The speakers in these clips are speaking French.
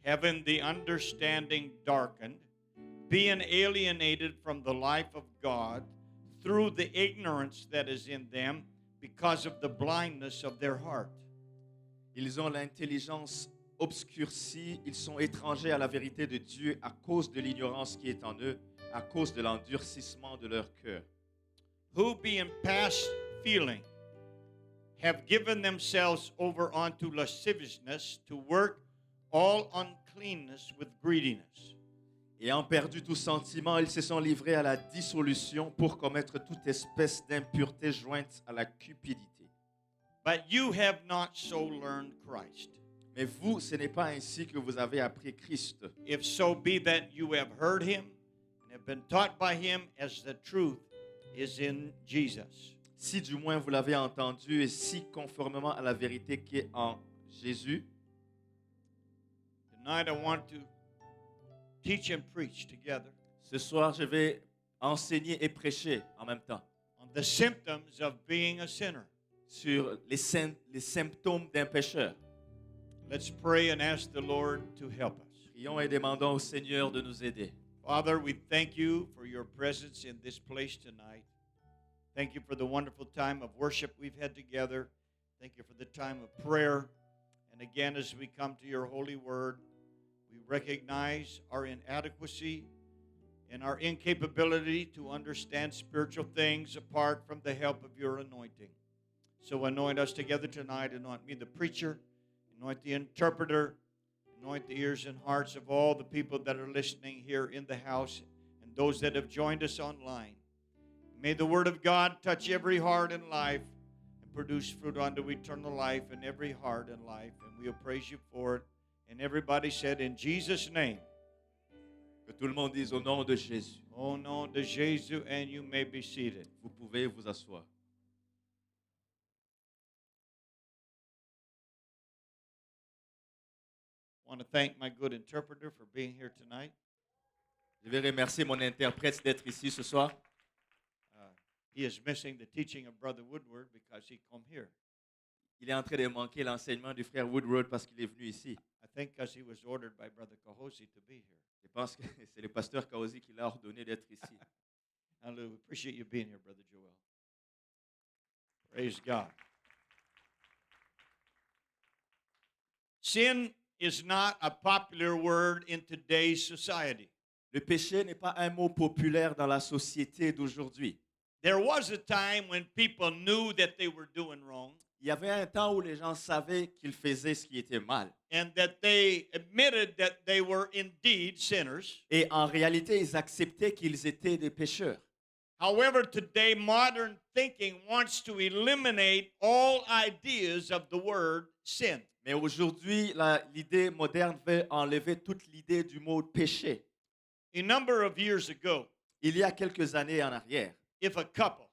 having the understanding darkened, being alienated from the life of God through the ignorance that is in them because of the blindness of their heart. Ils ont l'intelligence obscurcie, ils sont étrangers à la vérité de Dieu à cause de l'ignorance qui est en eux, à cause de l'endurcissement de leur cœur. Who being past feeling have given themselves over unto lasciviousness to work all uncleanness with greediness. Ayant perdu tout sentiment, ils se sont livrés à la dissolution pour commettre toute espèce d'impureté jointe à la cupidité. But you have not so learned Christ. Mais vous, ce n'est pas ainsi que vous avez appris Christ. If so be that you have heard him and have been taught by him as the truth is in Jesus. Si du moins vous l'avez entendu et si conformément à la vérité qui est en Jésus. Tonight I want to teach and preach together. Ce soir, je vais enseigner et prêcher en même temps On the symptoms of being a sinner. sur les symptômes d'un pécheur. Let's pray and ask the Lord to help us. Prions et demandons au Seigneur de nous aider. Father, we thank you for your presence in this place tonight. Thank you for the wonderful time of worship we've had together. Thank you for the time of prayer. And again, as we come to your holy word, we recognize our inadequacy and our incapability to understand spiritual things apart from the help of your anointing. So anoint us together tonight. Anoint me, the preacher. Anoint the interpreter. Anoint the ears and hearts of all the people that are listening here in the house and those that have joined us online. May the word of God touch every heart and life and produce fruit unto eternal life in every heart and life. And we'll praise you for it. And everybody said, in Jesus' name. Que tout le monde dise au nom de Jésus. Au nom de Jésus, and you may be seated. Vous pouvez vous asseoir. I want to thank my good interpreter for being here tonight. Je vais remercier mon interprète d'être ici ce soir. He is missing the teaching of Brother Woodward because he come here. Il est en train de manquer l'enseignement du frère Woodward parce qu'il est venu ici. I think because he was ordered by Brother Kahosi to be here. Je pense que c'est le pasteur Kaosi qui l'a ordonné d'être ici. Hallelujah. We appreciate you being here, Brother Joel. Praise God. Sin is not a popular word in today's society. Le péché n'est pas un mot populaire dans la société d'aujourd'hui. There was a time when people knew that they were doing wrong. Il y avait un temps où les gens savaient qu'ils faisaient ce qui était mal. And that they admitted that they were indeed sinners. Et en réalité, ils acceptaient qu'ils étaient des pécheurs. However, today modern thinking wants to eliminate all ideas of the word sin. Mais aujourd'hui, l'idée moderne veut enlever toute l'idée du mot péché. A number of years ago, Il y a quelques années en arrière, if a couple,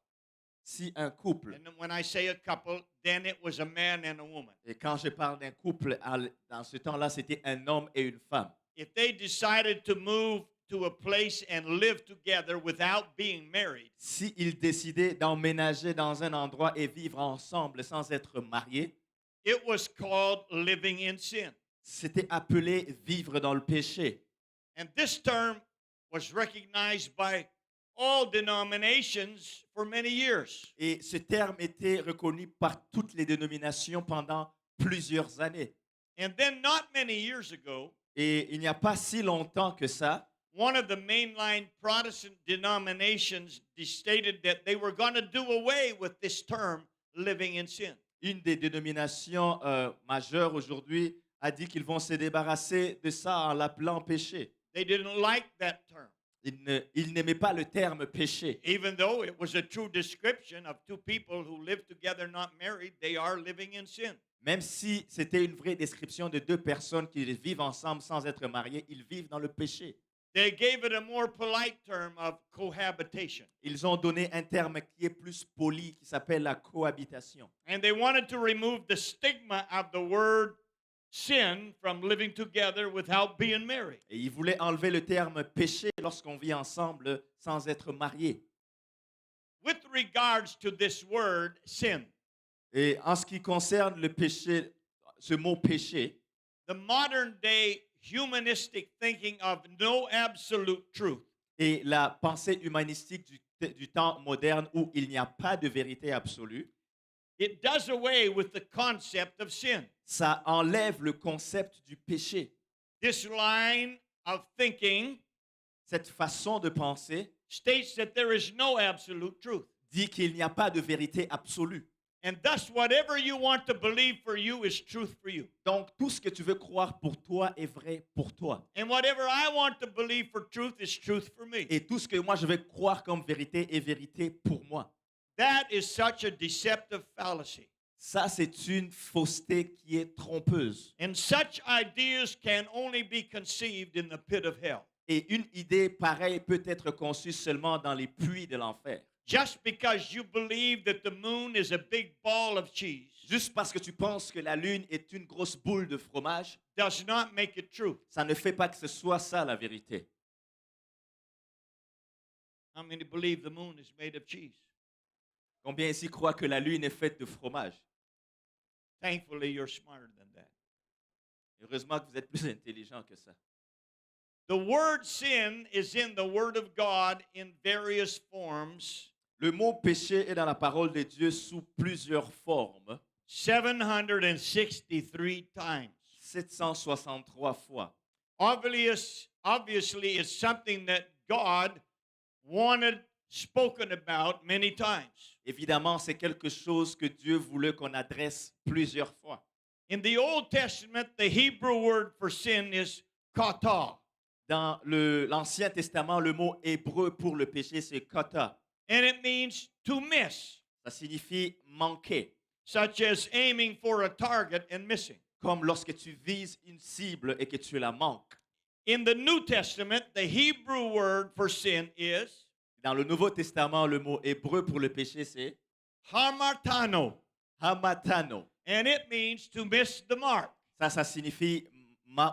si un couple, and when I say a couple, then it was a man and a woman. et quand je parle d'un couple, dans ce temps-là, c'était un homme et une femme. If they decided to move to a place and live together without being married, S'ils décidaient d'emménager dans un endroit et vivre ensemble sans être mariés, it was called living in sin. c'était appelé vivre dans le péché. And this term was recognized by all denominations for many years. Et ce terme était reconnu par toutes les dénominations pendant plusieurs années. And then not many years ago, Et il n'y a pas si longtemps que ça, one of the mainline Protestant denominations stated that they were going to do away with this term, living in sin. une des dénominations majeures aujourd'hui a dit qu'ils vont se débarrasser de ça en l'appelant péché. They didn't like that term, Ils n'aimaient pas le terme péché. even though it was a true description of two people who live together not married, they are living in sin. Même si c'était une vraie description de deux personnes qui vivent ensemble sans être mariées, ils vivent dans le péché. They gave it a more polite term of cohabitation. Ils ont donné un terme qui est plus poli, qui s'appelle la cohabitation. And they wanted to remove the stigma of the word sin from living together without being married. Et ils voulaient enlever le terme péché lorsqu'on vit ensemble sans être marié. With regards to this word sin, Et en ce qui concerne le péché, ce mot péché, the modern day humanistic thinking of no absolute truth. Et la pensée humanistique du temps moderne où il n'y a pas de vérité absolue, It does away with the concept of sin. ça enlève le concept du péché. This line of thinking Cette façon de penser states that there is no absolute truth. dit qu'il n'y a pas de vérité absolue. And thus, whatever you want to believe for you is truth for you. Donc, tout ce que tu veux croire pour toi est vrai pour toi. And whatever I want to believe for truth is truth for me. Et tout ce que moi je vais croire comme vérité est vérité pour moi. That is such a deceptive fallacy. Ça, c'est une fausseté qui est trompeuse. And such ideas can only be conceived in the pit of hell. Et une idée pareille peut être conçue seulement dans les puits de l'enfer. Just because you believe that the moon is a big ball of cheese Juste parce que tu penses que la lune est une grosse boule de fromage, does not make it true. ça ne fait pas que ce soit ça la vérité. How many believe the moon is made of cheese? Combien ici croient que la lune est faite de fromage? Thankfully, you're smarter than that. Heureusement que vous êtes plus intelligent que ça. The word sin is in the Word of God in various forms, Le mot péché est dans la parole de Dieu sous plusieurs formes, 763 times. 763 fois. Obviously, it's something that God wanted spoken about many times. Évidemment, c'est quelque chose que Dieu voulait qu'on adresse plusieurs fois. In the Old Testament, the Hebrew word for sin is kata, Dans l'Ancien Testament, le mot hébreu pour le péché, c'est kata. and it means to miss, Ça signifie manquer, such as aiming for a target and missing. comme lorsque tu vises une cible et que tu la manques. In the New Testament, the Hebrew word for sin is Dans le Nouveau Testament, le mot hébreu pour le péché, c'est hamartano, hamatano. and it means to miss the mark. Ça signifie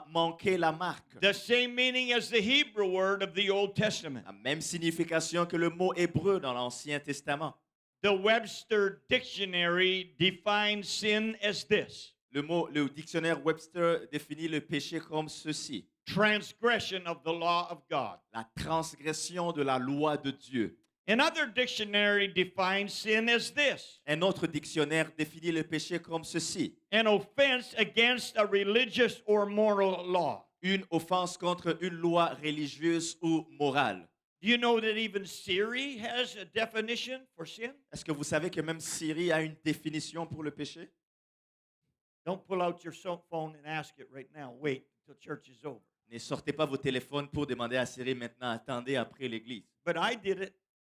manquer la marque. The same meaning as the Hebrew word of the Old Testament. La même signification que le mot hébreu dans l'Ancien Testament. The Webster Dictionary defines sin as this: Le dictionnaire Webster définit le péché comme ceci: transgression of the law of God. la transgression de la loi de Dieu. Another dictionary defines sin as this: Un autre dictionnaire définit le péché comme ceci: an offense against a religious or moral law. une offense contre une loi religieuse ou morale. Do you know that even Siri has a definition for sin? Est-ce que vous savez que même Siri a une définition pour le péché? Don't pull out your phone and ask it right now. Wait until church is over. Ne sortez pas vos téléphones pour demander à Siri maintenant, attendez après l'église. But I did it,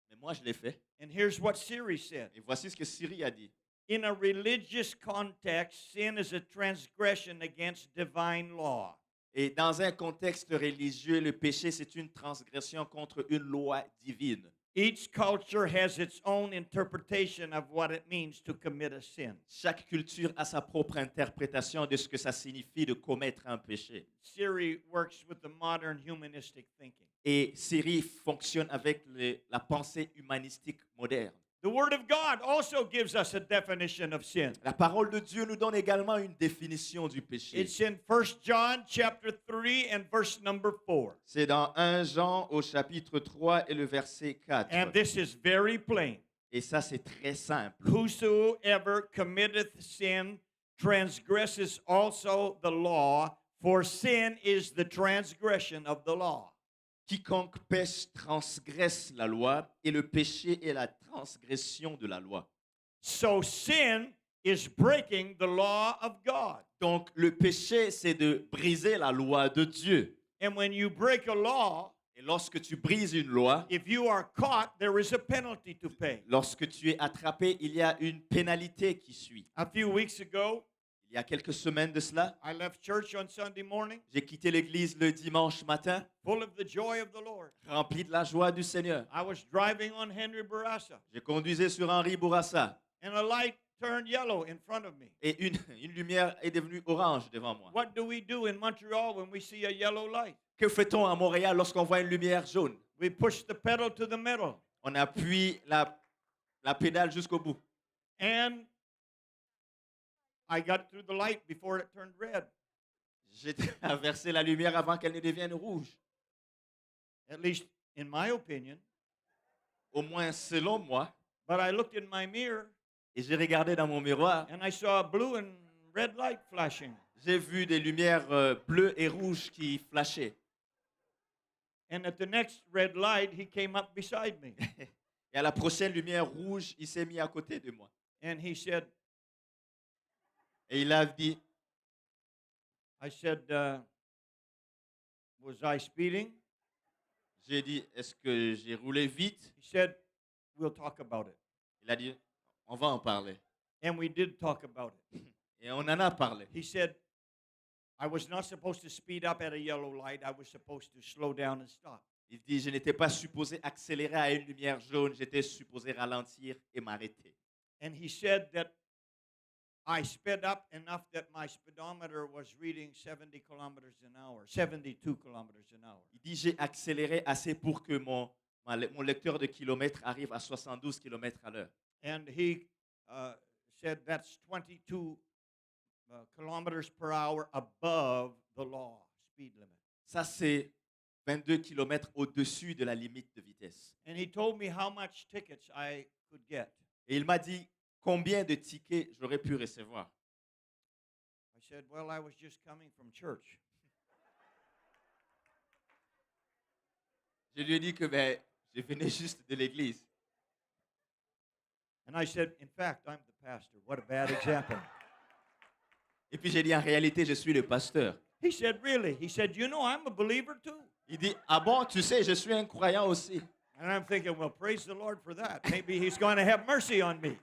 Mais moi, je l'ai fait. and here's what Siri said. Et voici ce que Siri a dit. In a religious context, sin is a transgression against divine law. Et dans un contexte religieux, le péché, c'est une transgression contre une loi divine. Each culture has its own interpretation of what it means to commit a sin. Chaque culture a sa propre interprétation de ce que ça signifie de commettre un péché. Siri works with the modern humanistic thinking. Et Siri fonctionne avec la pensée humanistique moderne. The Word of God also gives us a definition of sin. La parole de Dieu nous donne également une définition du péché. It's in 1 John chapter 3 and verse number 4. C'est dans 1 Jean au chapitre 3 et le verset 4. And this is very plain. Et ça, c'est très simple. Whosoever committeth sin transgresses also the law, for sin is the transgression of the law. Quiconque pêche transgresse la loi, et le péché est la transgression de la loi. So sin is breaking the law of God. Donc, le péché, c'est de briser la loi de Dieu. And when you break a law, Et lorsque tu brises une loi, if you are caught, there is a penalty to pay. lorsque tu es attrapé, il y a une pénalité qui suit. A few weeks ago, Il y a quelques semaines de cela, I left church on Sunday morning j'ai quitté l'église le dimanche matin, full of the joy of the Lord. rempli de la joie du Seigneur. I was driving on Henry Bourassa, Je conduisais sur Henri Bourassa and a light turned yellow in front of me. et une lumière est devenue orange devant moi. What do we do in Montreal when we see a yellow light? Que fait-on à Montréal lorsqu'on voit une lumière jaune? We push the pedal to the middle. On appuie la pédale jusqu'au bout. And I got through the light before it turned red. J'ai traversé la lumière avant qu'elle ne devienne rouge. at least in my opinion. Au moins selon moi. But I looked in my mirror Et j'ai regardé dans mon miroir. and I saw a blue and red light flashing. J'ai vu des lumières bleues et rouges qui flashaient. And at the next red light, he came up beside me. Et à la prochaine lumière rouge, il s'est mis à côté de moi. And he said, Et il a dit, I said, was I speeding? j'ai dit, est-ce que j'ai roulé vite? He said, we'll talk about it. Il a dit, on va en parler. And we did talk about it. Et on en a parlé. He said, I was not supposed to speed up at a yellow light. I was supposed to slow down and stop. Il dit, je n'étais pas supposé accélérer à une lumière jaune, j'étais supposé ralentir et m'arrêter. And he said that I sped up enough that my speedometer was reading 70 kilometers an hour, 72 kilometers an hour. Il dit, j'ai accéléré assez pour que mon lecteur de kilomètres arrive à 72 km à l'heure. And he said that's 22 kilometers per hour above the law speed limit. Ça, c'est 22 km au-dessus de la limite de vitesse. And he told me how much tickets I could get. Et il m'a dit combien de tickets j'aurais pu recevoir. I said, well, I was just coming from church. Je lui ai dit que je venais juste de l'église. And I said, in fact, I'm the pastor. What a bad example. Et puis j'ai dit en réalité, je suis le pasteur. He said, really? He said, you know, I'm a believer too. Il dit, ah bon, tu sais, je suis un croyant aussi. And I'm thinking, well, praise the Lord for that. Maybe he's going to have mercy on me.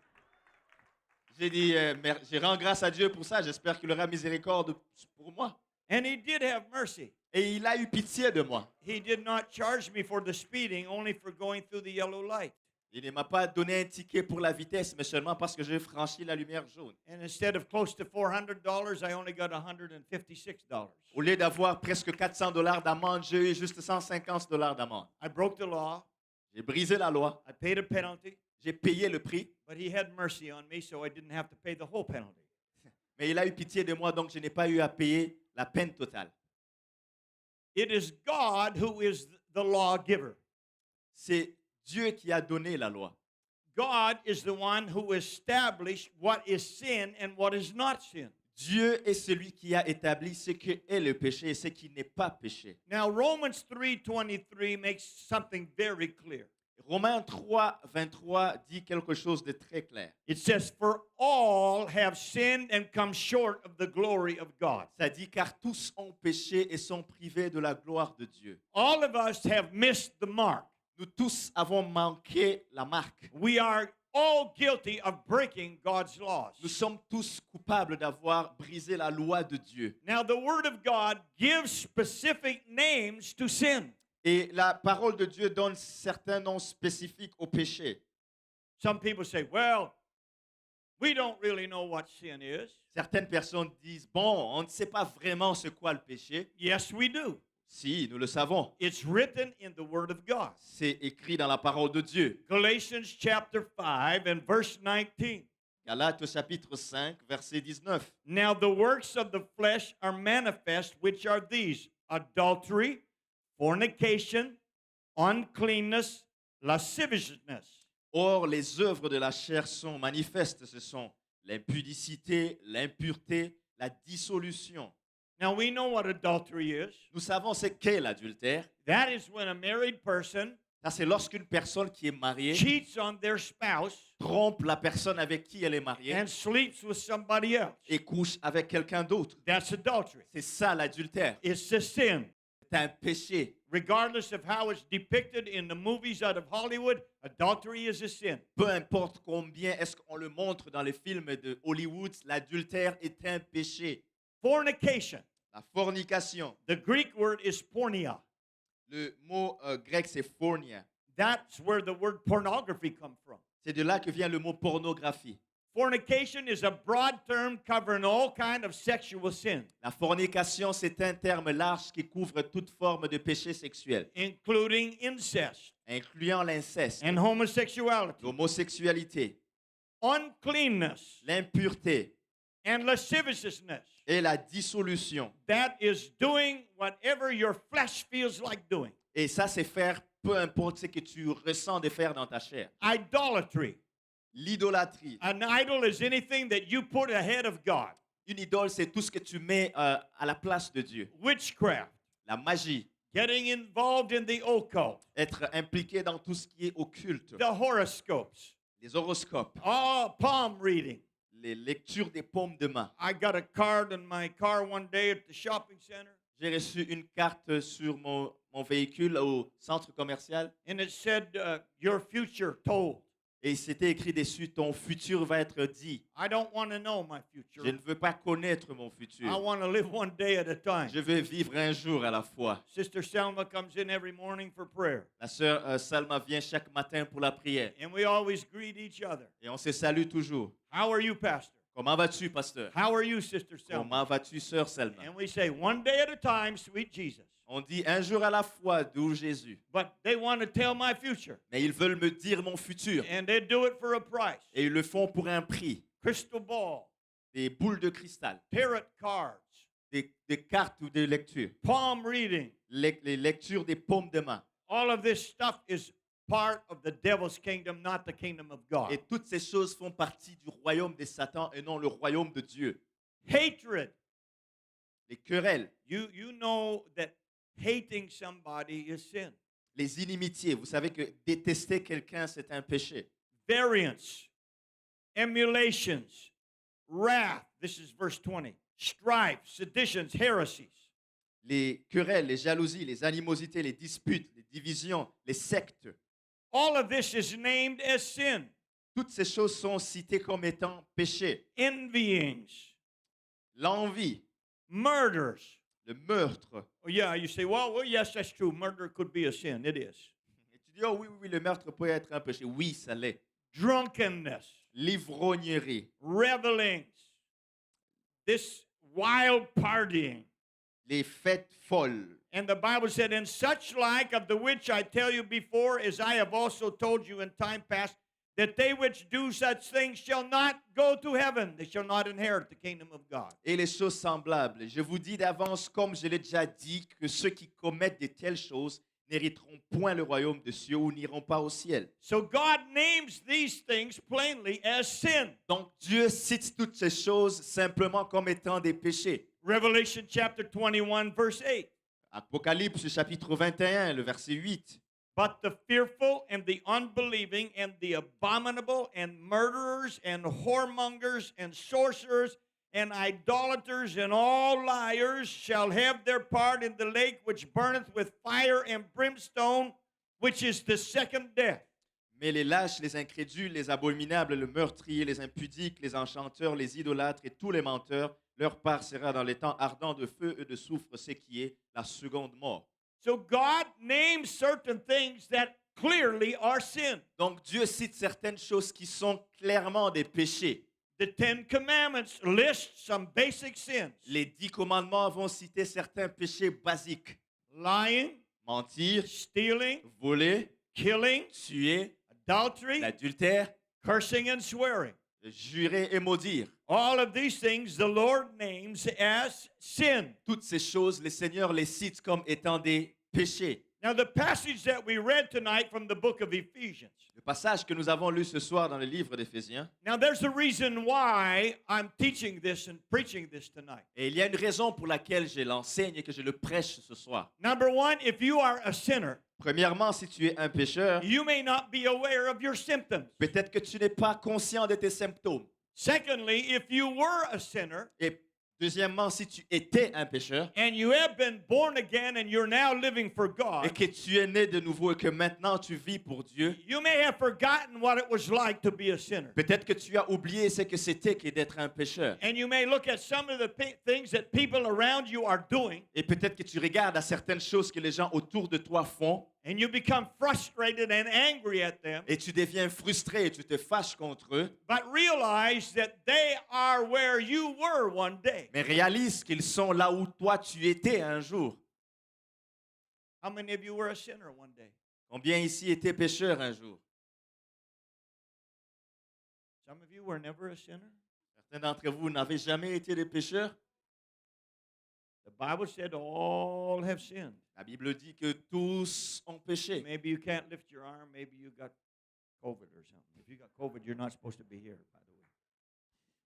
J'ai dit, je rends grâce à Dieu pour ça, j'espère qu'il aura miséricorde pour moi. And he did have mercy. Et il a eu pitié de moi. He did not charge me for the speeding, only for going through the yellow light. Il ne m'a pas donné un ticket pour la vitesse, mais seulement parce que j'ai franchi la lumière jaune. And instead of close to $400, I only got $156. Au lieu d'avoir presque $400 d'amende, j'ai eu juste $150 d'amende. I broke the law. J'ai brisé la loi, I paid a penalty, j'ai payé le prix, but he had mercy on me, so I didn't have to pay the whole penalty. mais il a eu pitié de moi, donc je n'ai pas eu à payer la peine totale. It is God who is the lawgiver. C'est Dieu qui a donné la loi. God is the one who established what is sin and what is not sin. Dieu est celui qui a établi ce qui est le péché et ce qui n'est pas péché. Now Romans 3:23 makes something very clear. Romains 3, 23 dit quelque chose de très clair. It says, for all have sinned and come short of the glory of God. Ça dit, car tous ont péché et sont privés de la gloire de Dieu. All of us have missed the mark. Nous tous avons manqué la marque. We are all guilty of breaking God's laws. Nous sommes tous coupables d'avoir brisé la loi de Dieu. Now the Word of God gives specific names to sin. Et la parole de Dieu donne certains noms spécifiques au péché. Some people say, well, we don't really know what sin is. Certaines personnes disent, bon, on ne sait pas vraiment ce qu'est le péché. Yes, we do. Si, nous le savons. It's written in the Word of God. C'est écrit dans la parole de Dieu. Galatians chapter 5 and verse 19. Galates au chapitre 5, verset 19. Now the works of the flesh are manifest, which are these: adultery, fornication, uncleanness, lasciviousness. Or, les œuvres de la chair sont manifestes. Ce sont l'impudicité, l'impureté, la dissolution. Now we know what adultery is. Nous savons ce qu'est l'adultère. That is when a married person Ça, c'est lorsqu'une personne qui est mariée cheats on their spouse trompe la personne avec qui elle est mariée and sleeps with somebody else. et couche avec quelqu'un d'autre. That's adultery. C'est ça l'adultère. It's a sin. C'est un péché. Regardless of how it's depicted in the movies out of Hollywood, adultery is a sin. Peu importe combien est-ce qu'on le montre dans les films de Hollywood, l'adultère est un péché. Fornication. La fornication. The Greek word is porneia. Le mot grec, c'est phornia. That's where the word pornography comes from. C'est de là que vient le mot pornographie. Fornication is a broad term covering all kind of sexual sin, La fornication, c'est un terme large qui couvre toute forme de péché sexuel, including incest incluant l'inceste, and homosexuality, l'homosexualité, uncleanness, l'impureté, and lasciviousness. Et la dissolution. That is doing whatever your flesh feels like doing. Et ça, c'est faire peu importe ce que tu ressens de faire dans ta chair. Idolatry. L'idolâtrie. An idol is anything that you put ahead of God. Une idole, c'est tout ce que tu mets à la place de Dieu. Witchcraft. La magie. Getting involved in the occult. Être impliqué dans tout ce qui est occulte. The horoscopes. Les horoscopes. Palm reading. Les lectures des paumes de main. I got a card in my car one day at the shopping center. J'ai reçu une carte sur mon véhicule au centre commercial And it said, your future told. et c'était écrit dessus, ton futur va être dit. I don't want to know my Je future. ne veux pas connaître mon I futur. want to live one day at a time. Je veux vivre un jour à la fois. Sister Selma comes in every morning for prayer. La sœur Salma vient chaque matin pour la prière And we always greet each other. et on se salue toujours. How are you, Pastor? Comment vas-tu, pasteur? How are you, Sister Selma? Comment vas-tu, sœur Salma? And we say, one day at a time, sweet Jesus. On dit un jour à la fois, doux Jésus. But they want to tell my future. Mais ils veulent me dire mon futur And they do it for a price. et ils le font pour un prix. Crystal ball, Des boules de cristal, tarot cards, des cartes ou des lectures, palm reading. les lectures des paumes de main. All of this stuff is part of the devil's kingdom, not the kingdom of God. Et toutes ces choses font partie du royaume de Satan et non le royaume de Dieu. Hatred. Les querelles, You know that hating somebody is sin. les inimitiés. Vous savez que détester quelqu'un, c'est un péché. Variance, emulations, wrath. This is verse 20. Strife, seditions, heresies. Les querelles, les jalousies, les animosités, les disputes, les divisions, les sectes. All of this is named as sin. Toutes ces choses sont citées comme étant péchés. Envyings, L'envie, murders. le meurtre. Oh, yeah, you say, well, yes, that's true. Murder could be a sin. It is. Et tu dis, oh oui, oui, oui, le meurtre peut être un péché. Oui, ça l'est. Drunkenness, L'ivrognerie, revelings, this wild partying. les fêtes folles. And the Bible said, in such like of the which I tell you before, as I have also told you in time past, that they which do such things shall not go to heaven. They shall not inherit the kingdom of God. Et les choses semblables. Je vous dis d'avance, comme je l'ai déjà dit, que ceux qui commettent de telles choses n'hériteront point le royaume des cieux ou n'iront pas au ciel. So God names these things plainly as sin. Donc Dieu cite toutes ces choses simplement comme étant des péchés. Revelation chapter 21, verse 8. Apocalypse chapitre 21, le verset 8. But the fearful and the unbelieving and the abominable and murderers and whoremongers and sorcerers and idolaters and all liars shall have their part in the lake which burneth with fire and brimstone, which is the second death. Mais les lâches, les incrédules, les abominables, le meurtrier, les impudiques, les enchanteurs, les idolâtres et tous les menteurs, leur part sera dans les temps ardents de feu et de soufre, ce qui est la seconde mort. So God names certain things that clearly are sin. Donc Dieu cite certaines choses qui sont clairement des péchés. The Ten Commandments list some basic sins. Les 10 commandements vont citer certains péchés basiques. Lying, Mentir, stealing, voler, killing, tuer, adultery, l'adultère, cursing and swearing. jurer et maudire. All of these things the Lord names as sin. Toutes ces choses, le Seigneur les cite comme étant des péchés. Now, the passage that we read tonight from the book of Ephesians. Le passage que nous avons lu ce soir dans le livre d'Éphésiens, Now, there's a reason why I'm teaching this and preaching this tonight. et il y a une raison pour laquelle je l'enseigne et que je le prêche ce soir. Number one, if you are a sinner, Premièrement, si tu es un pécheur, you may not be aware of your symptoms. peut-être que tu n'es pas conscient de tes symptômes. Secondly, if you were a sinner Et deuxièmement, si tu étais un pécheur and you have been born again and you're now living for et God, que tu es né de nouveau et que maintenant tu vis pour Dieu, you may have forgotten what it was like to be a sinner. peut-être que tu as oublié ce que c'était que d'être un pécheur. And you may look at some of the things that people around you are doing, Et peut-être que tu regardes à certaines choses que les gens autour de toi font and you become frustrated and angry at them, et tu deviens frustré et tu te fâches contre eux. but realize that they are where you were one day. Mais réalise qu'ils sont là où toi tu étais un jour. How many of you were a sinner one day? Combien ici étaient pécheurs un jour? Some of you were never a sinner. Certains d'entre vous n'avez jamais été des pécheurs. The Bible said all have sinned. La Bible dit que tous ont péché. Maybe you can't lift your arm. Maybe you got COVID or something. If you got COVID, you're not supposed to be here, by the way.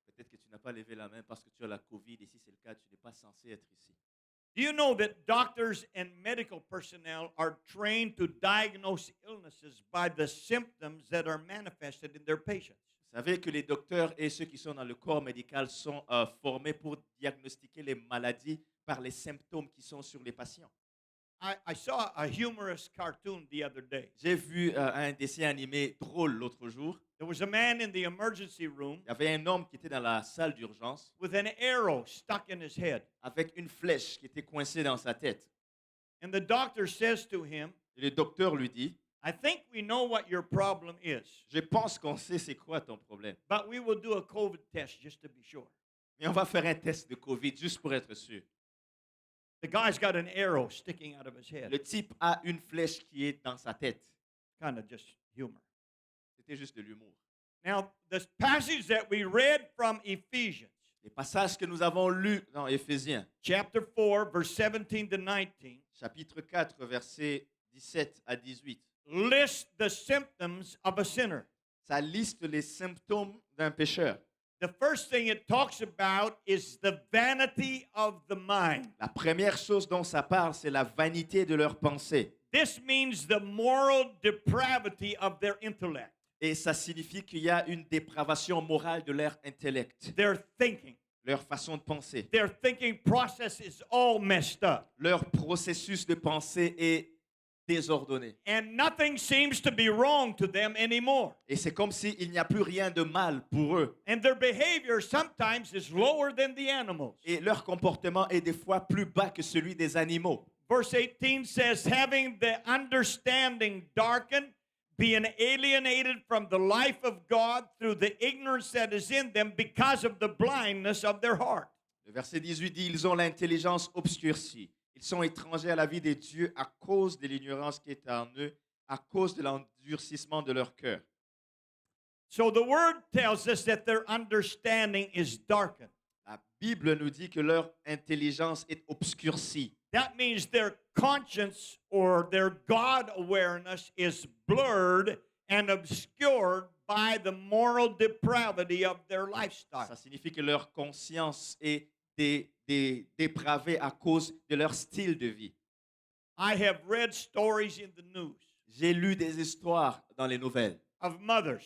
Peut-être que tu n'as pas levé la main parce que tu as la COVID. Et si c'est le cas, tu n'es pas censé être ici. Do you know that doctors and medical personnel are trained to diagnose illnesses by the symptoms that are manifested in their patients? Vous savez que les docteurs et ceux qui sont dans le corps médical sont formés pour diagnostiquer les maladies par les symptômes qui sont sur les patients. I saw a humorous cartoon the other day. J'ai vu un dessin animé drôle l'autre jour. There was a man in the emergency room Il y avait un homme qui était dans la salle d'urgence with an arrow stuck in his head. avec une flèche qui était coincée dans sa tête. And the doctor says to him, Et le docteur lui dit, I think we know what your problem is, je pense qu'on sait c'est quoi ton problème. but we will do a COVID test just to be sure. Mais on va faire un test de COVID juste pour être sûr. The guy's got an arrow sticking out of his head. Le type a une flèche qui est dans sa tête. Kind of just humor. C'était juste de l'humour. Now, the passage that we read from Ephesians, Les passages que nous avons lus dans Éphésiens, chapter 4, verse 17 to 19, chapitre 4, versets 17 à 18, list the symptoms of a sinner. ça liste les symptômes d'un pécheur. The first thing it talks about is the vanity of the mind. La première chose dont ça parle, c'est la vanité de leurs pensées. This means the moral depravity of their intellect, Et ça signifie qu'il y a une dépravation morale de leur intellect, their thinking. leur façon de penser. Their thinking process is all messed up. Leur processus de pensée est désordonné. And nothing seems to be wrong to them anymore. Et c'est comme s'il n'y a plus rien de mal pour eux. And their behavior sometimes is lower than the animals. Et leur comportement est des fois plus bas que celui des animaux. Verse 18 says, having the understanding darkened, being alienated from the life of God through the ignorance that is in them because of the blindness of their heart. Le verset 18 dit, ils ont l'intelligence obscurcie. Ils sont étrangers à la vie des dieux à cause de l'ignorance qui est en eux, à cause de l'endurcissement de leur cœur. So the word tells us that their understanding is darkened. La Bible nous dit que leur intelligence est obscurcie. That means their conscience or their God awareness is blurred and obscured by the moral depravity of their lifestyle. Ça signifie que leur conscience est dépravée à cause de leur style de vie. I have read stories in the news J'ai lu des histoires dans les nouvelles, of mothers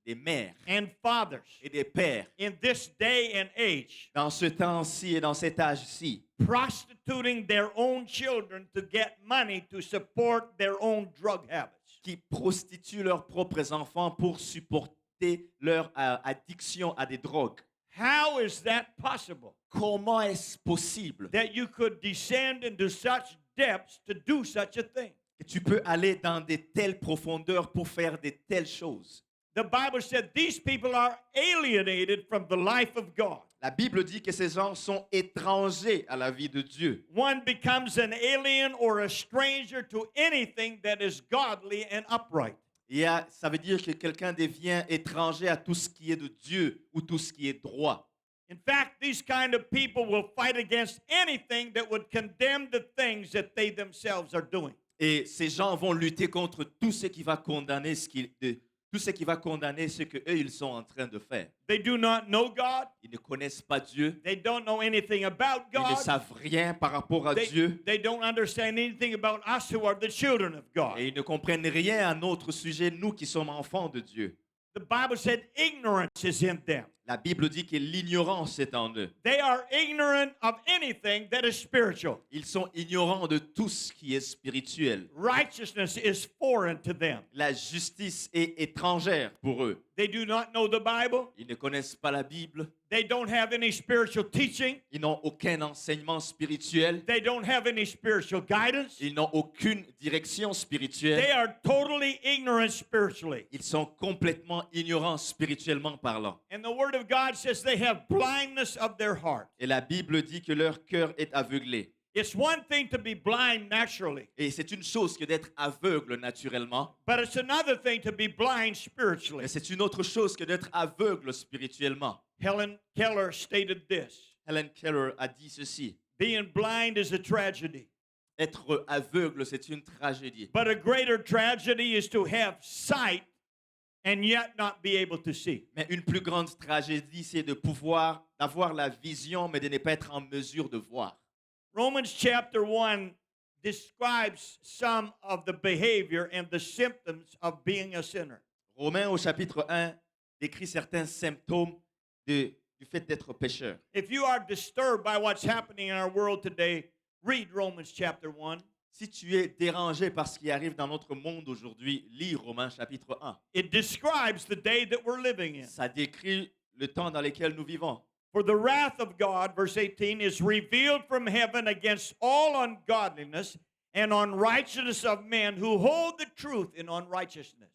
des mères and fathers et des pères in this day and age dans ce temps-ci et dans cet âge-ci prostituting their own children to get money to support their own drug habits. qui prostituent leurs propres enfants pour supporter leur addiction à des drogues. How is that possible? Comment est-ce possible That you could descend into such depths to do such a thing. que tu peux aller dans de telles profondeurs pour faire de telles choses? The Bible said these people are alienated from the life of God. La Bible dit que ces gens sont étrangers à la vie de Dieu. One becomes an alien or a stranger to anything that is godly and upright. Ça veut dire que quelqu'un devient étranger à tout ce qui est de Dieu ou tout ce qui est droit. In fact, these kind of people will fight against anything that would condemn the things that they themselves are doing. Et ces gens vont lutter contre tout ce qui va condamner ce que eux ils sont en train de faire. They do not know God. Ils ne connaissent pas Dieu. They don't know anything about Ils ne God. savent rien par rapport à Dieu. They don't understand anything about us who are the children of God. Et ils ne comprennent rien à notre sujet, nous qui sommes enfants de Dieu. The Bible said ignorance is in them. La Bible dit que l'ignorance est en eux. They are ignorant of anything that is spiritual. Ils sont ignorants de tout ce qui est spirituel. Righteousness is foreign to them. La justice est étrangère pour eux. They do not know the Bible. Ils ne connaissent pas la Bible. They don't have any spiritual teaching. Ils n'ont aucun enseignement spirituel. They don't have any spiritual guidance. Ils n'ont aucune direction They spirituelle. are totally ignorant spiritually. Ils sont complètement ignorants spirituellement parlant. And the Word of God says they have blindness of their heart. Et la Bible dit que leur cœur est aveuglé. It's one thing to be blind naturally, Et c'est une chose que d'être aveugle naturellement, but it's another thing to be blind mais spiritually. c'est une autre chose que d'être aveugle spirituellement. Helen Keller stated this. Helen Keller a dit ceci. Being blind is a tragedy. Être aveugle, c'est une tragédie. But a greater tragedy is to have sight and yet not be able to see. Mais une plus grande tragédie, c'est d'avoir la vision, mais de ne pas être en mesure de voir. Romans chapter 1 describes some of the behavior and the symptoms of being a sinner. Romains au chapitre 1 décrit certains symptômes du fait d'être pécheur. If you are disturbed by what's happening in our world today, read Romans chapter 1. Si tu es dérangé par ce qui arrive dans notre monde aujourd'hui, lis Romains chapitre 1. It describes the day that we're living in. Ça décrit le temps dans lequel nous vivons. For the wrath of God, verse 18, is revealed from heaven against all ungodliness and unrighteousness of men who hold the truth in unrighteousness.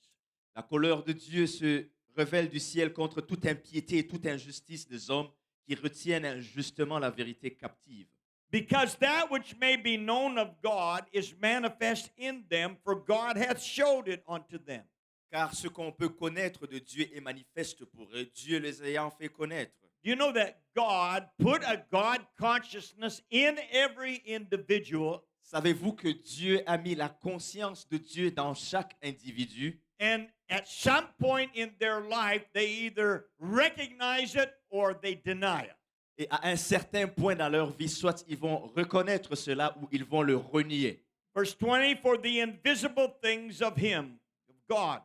La colère de Dieu se révèle du ciel contre toute impiété et toute injustice des hommes qui retiennent injustement la vérité captive. Because that which may be known of God is manifest in them, for God hath showed it unto them. Car ce qu'on peut connaître de Dieu est manifeste pour eux, Dieu les ayant fait connaître. Do you know that God put a God consciousness in every individual? Savez-vous que Dieu a mis la conscience de Dieu dans chaque individu? And at some point in their life, they either recognize it or they deny it. Et à un certain point dans leur vie, soit ils vont reconnaître cela ou ils vont le renier. Verse 20, for the invisible things of Him, of God,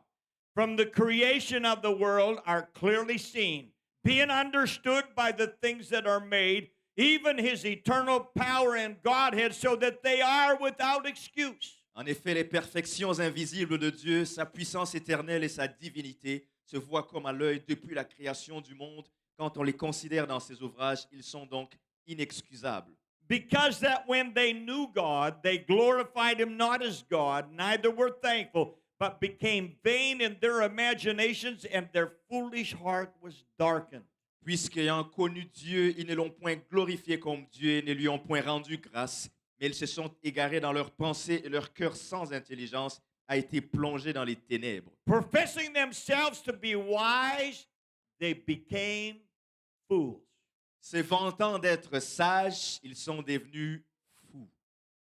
from the creation of the world are clearly seen, being understood by the things that are made, even His eternal power and Godhead, so that they are without excuse. En effet, les perfections invisibles de Dieu, sa puissance éternelle et sa divinité se voient comme à l'œil depuis la création du monde. Quand on les considère dans ses ouvrages, ils sont donc inexcusables. Because that when they knew God, they glorified Him not as God, neither were thankful, but became vain in their imaginations, and their foolish heart was darkened. Puisqu'ayant connu Dieu, ils ne l'ont point glorifié comme Dieu et ne lui ont point rendu grâce, mais ils se sont égarés dans leurs pensées et leur cœur sans intelligence a été plongé dans les ténèbres. Professing themselves to be wise, they became fools. Se vantant d'être sages, ils sont devenus fous.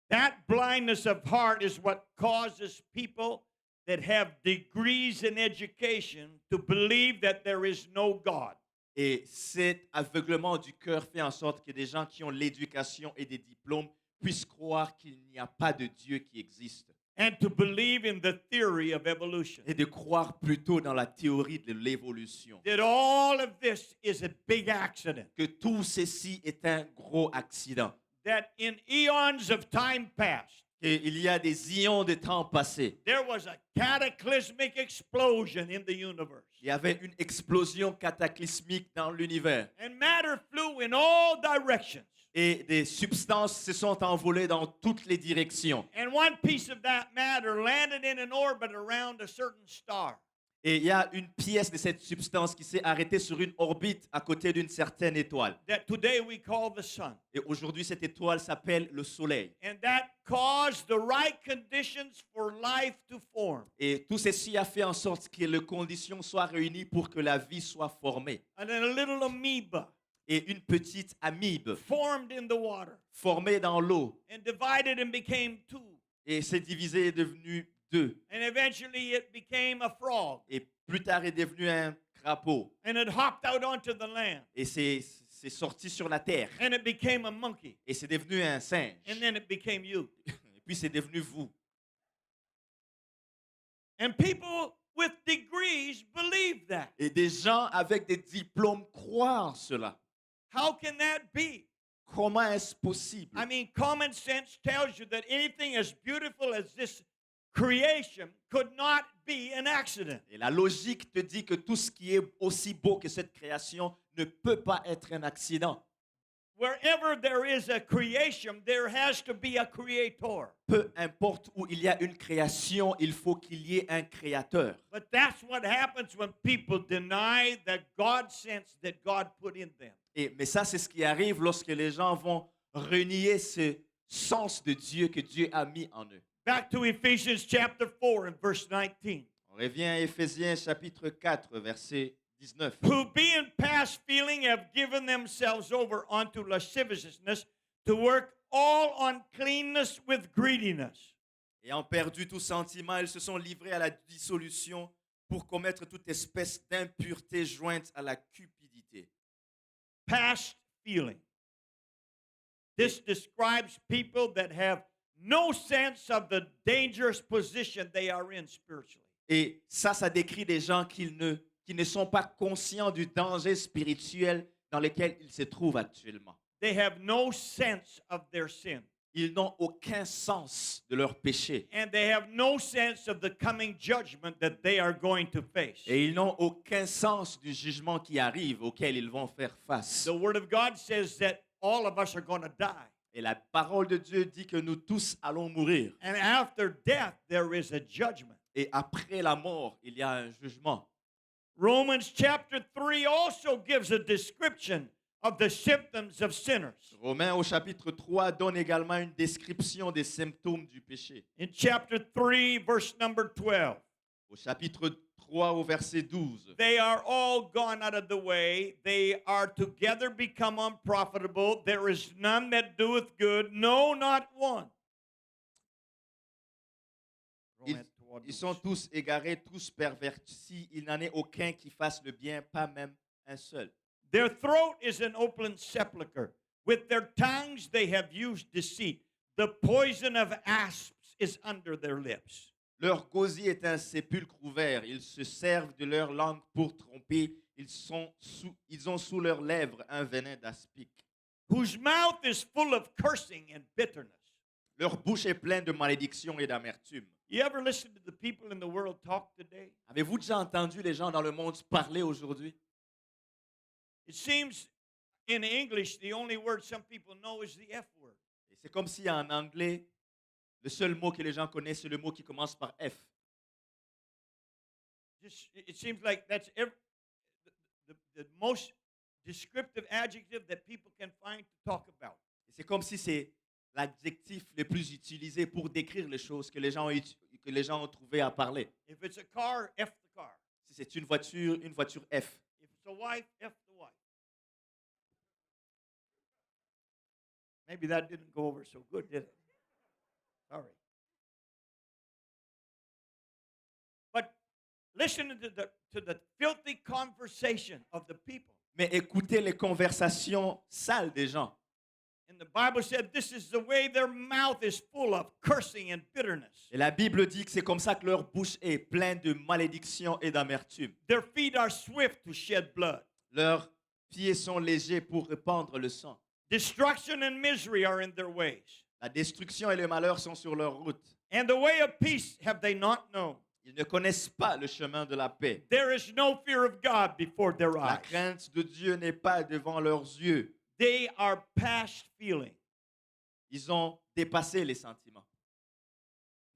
That blindness of heart is what causes people that have degrees in education to believe that there is no God. Et cet aveuglement du cœur fait en sorte que des gens qui ont l'éducation et des diplômes puissent croire qu'il n'y a pas de Dieu qui existe. And to believe in the theory of evolution. Et de croire plutôt dans la théorie de l'évolution. That all of this is a big accident. Que tout ceci est un gros accident. That in eons of time past, Il y a des ions de temps passés. there was a cataclysmic explosion in the universe. Il y avait une explosion cataclysmique dans l'univers. And matter flew in all directions. Et des substances se sont envolées dans toutes les directions. And one piece of that matter landed in an orbit around a certain star. Et il y a une pièce de cette substance qui s'est arrêtée sur une orbite à côté d'une certaine étoile. That today we call the sun. Et aujourd'hui, cette étoile s'appelle le Soleil. And that caused the right conditions for life to form. Et tout ceci a fait en sorte que les conditions soient réunies pour que la vie soit formée. And then a little amoeba Et une petite amibe formed in the water formée dans l'eau and divided and became two. et s'est divisée et devenue deux. And eventually it became a frog. Et plus tard est devenu un crapaud. And it hopped out onto the land. Et c'est sorti sur la terre. And it became a monkey. Et c'est devenu un singe. And then it became you. Et puis c'est devenu vous. And people with degrees believe that. Et des gens avec des diplômes croient en cela. How can that be? Comment est-ce possible? I mean, common sense tells you that anything as beautiful as this creation could not be an accident. Et la logique te dit que tout ce qui est aussi beau que cette création ne peut pas être un accident. Wherever there is a creation, there has to be a creator. Peu importe où il y a une création, il faut qu'il y ait un créateur. But that's what happens when people deny the God sense that God put in them. Mais ça, c'est ce qui arrive lorsque les gens vont renier ce sens de Dieu que Dieu a mis en eux. Back to Ephesians chapter 4 and verse 19. On revient à Éphésiens chapitre 4, verset 19. Who being past feeling have given themselves over unto lasciviousness to work all uncleanness with greediness. Ayant perdu tout sentiment, ils se sont livrés à la dissolution pour commettre toute espèce d'impureté jointe à la cupidité. Past feeling. This describes people that have no sense of the dangerous position they are in spiritually. Et ça décrit des gens qui ne sont pas conscients du danger spirituel dans lequel ils se trouvent actuellement. They have no sense of their sin. Ils n'ont aucun sens de leur péché. And they have no sense of the coming judgment that they are going to face. Et ils n'ont aucun sens du jugement qui arrive, auquel ils vont faire face. The Word of God says that all of us are going to die. Et la parole de Dieu dit que nous tous allons mourir. And after death, there is a judgment. Et après la mort, il y a un jugement. Romans chapter 3 also gives a description of the symptoms of sinners. Romains au chapitre 3 donne également une description des symptômes du péché. In chapter 3, verse number 12, Au chapitre 3 au verset 12. they are all gone out of the way. They are together become unprofitable. There is none that doeth good, no, not one. Ils sont tous égarés, tous pervertis. Il n'en est aucun qui fasse le bien, pas même un seul. Their throat is an open sepulchre. With their tongues they have used deceit. The poison of asps is under their lips. Leur gosier est un sépulcre ouvert. Ils se servent de leur langue pour tromper. Ils ont sous leurs lèvres un venin d'aspic. Whose mouth is full of cursing and bitterness. Leur bouche est pleine de malédiction et d'amertume. You ever listen to the people in the world talk today? Avez-vous déjà entendu les gens dans le monde parler aujourd'hui? It seems in English the only word some people know is the F word. Et c'est comme si en anglais, le seul mot que les gens connaissent, c'est le mot qui commence par F. It seems like that's the most descriptive adjective that people can find to talk about. Et c'est comme si c'est l'adjectif le plus utilisé pour décrire les choses que les gens ont trouvé à parler. If it's a car, F the car. Si c'est une voiture F. If it's a wife, F the wife. Maybe that didn't go over so good, did it? Sorry. But listen to the filthy conversation of the people. Mais écoutez les conversations sales des gens. And the Bible said this is the way their mouth is full of cursing and bitterness. Et la Bible dit que c'est comme ça que leur bouche est pleine de malédiction et d'amertume. Their feet are swift to shed blood. Leurs pieds sont légers pour répandre le sang. Destruction and misery are in their ways. La destruction et le malheur sont sur leur route. And the way of peace have they not known. Ils ne connaissent pas le chemin de la paix. There is no fear of God before their La eyes. crainte de Dieu n'est pas devant leurs yeux. They are past feeling. Ils ont dépassé les sentiments.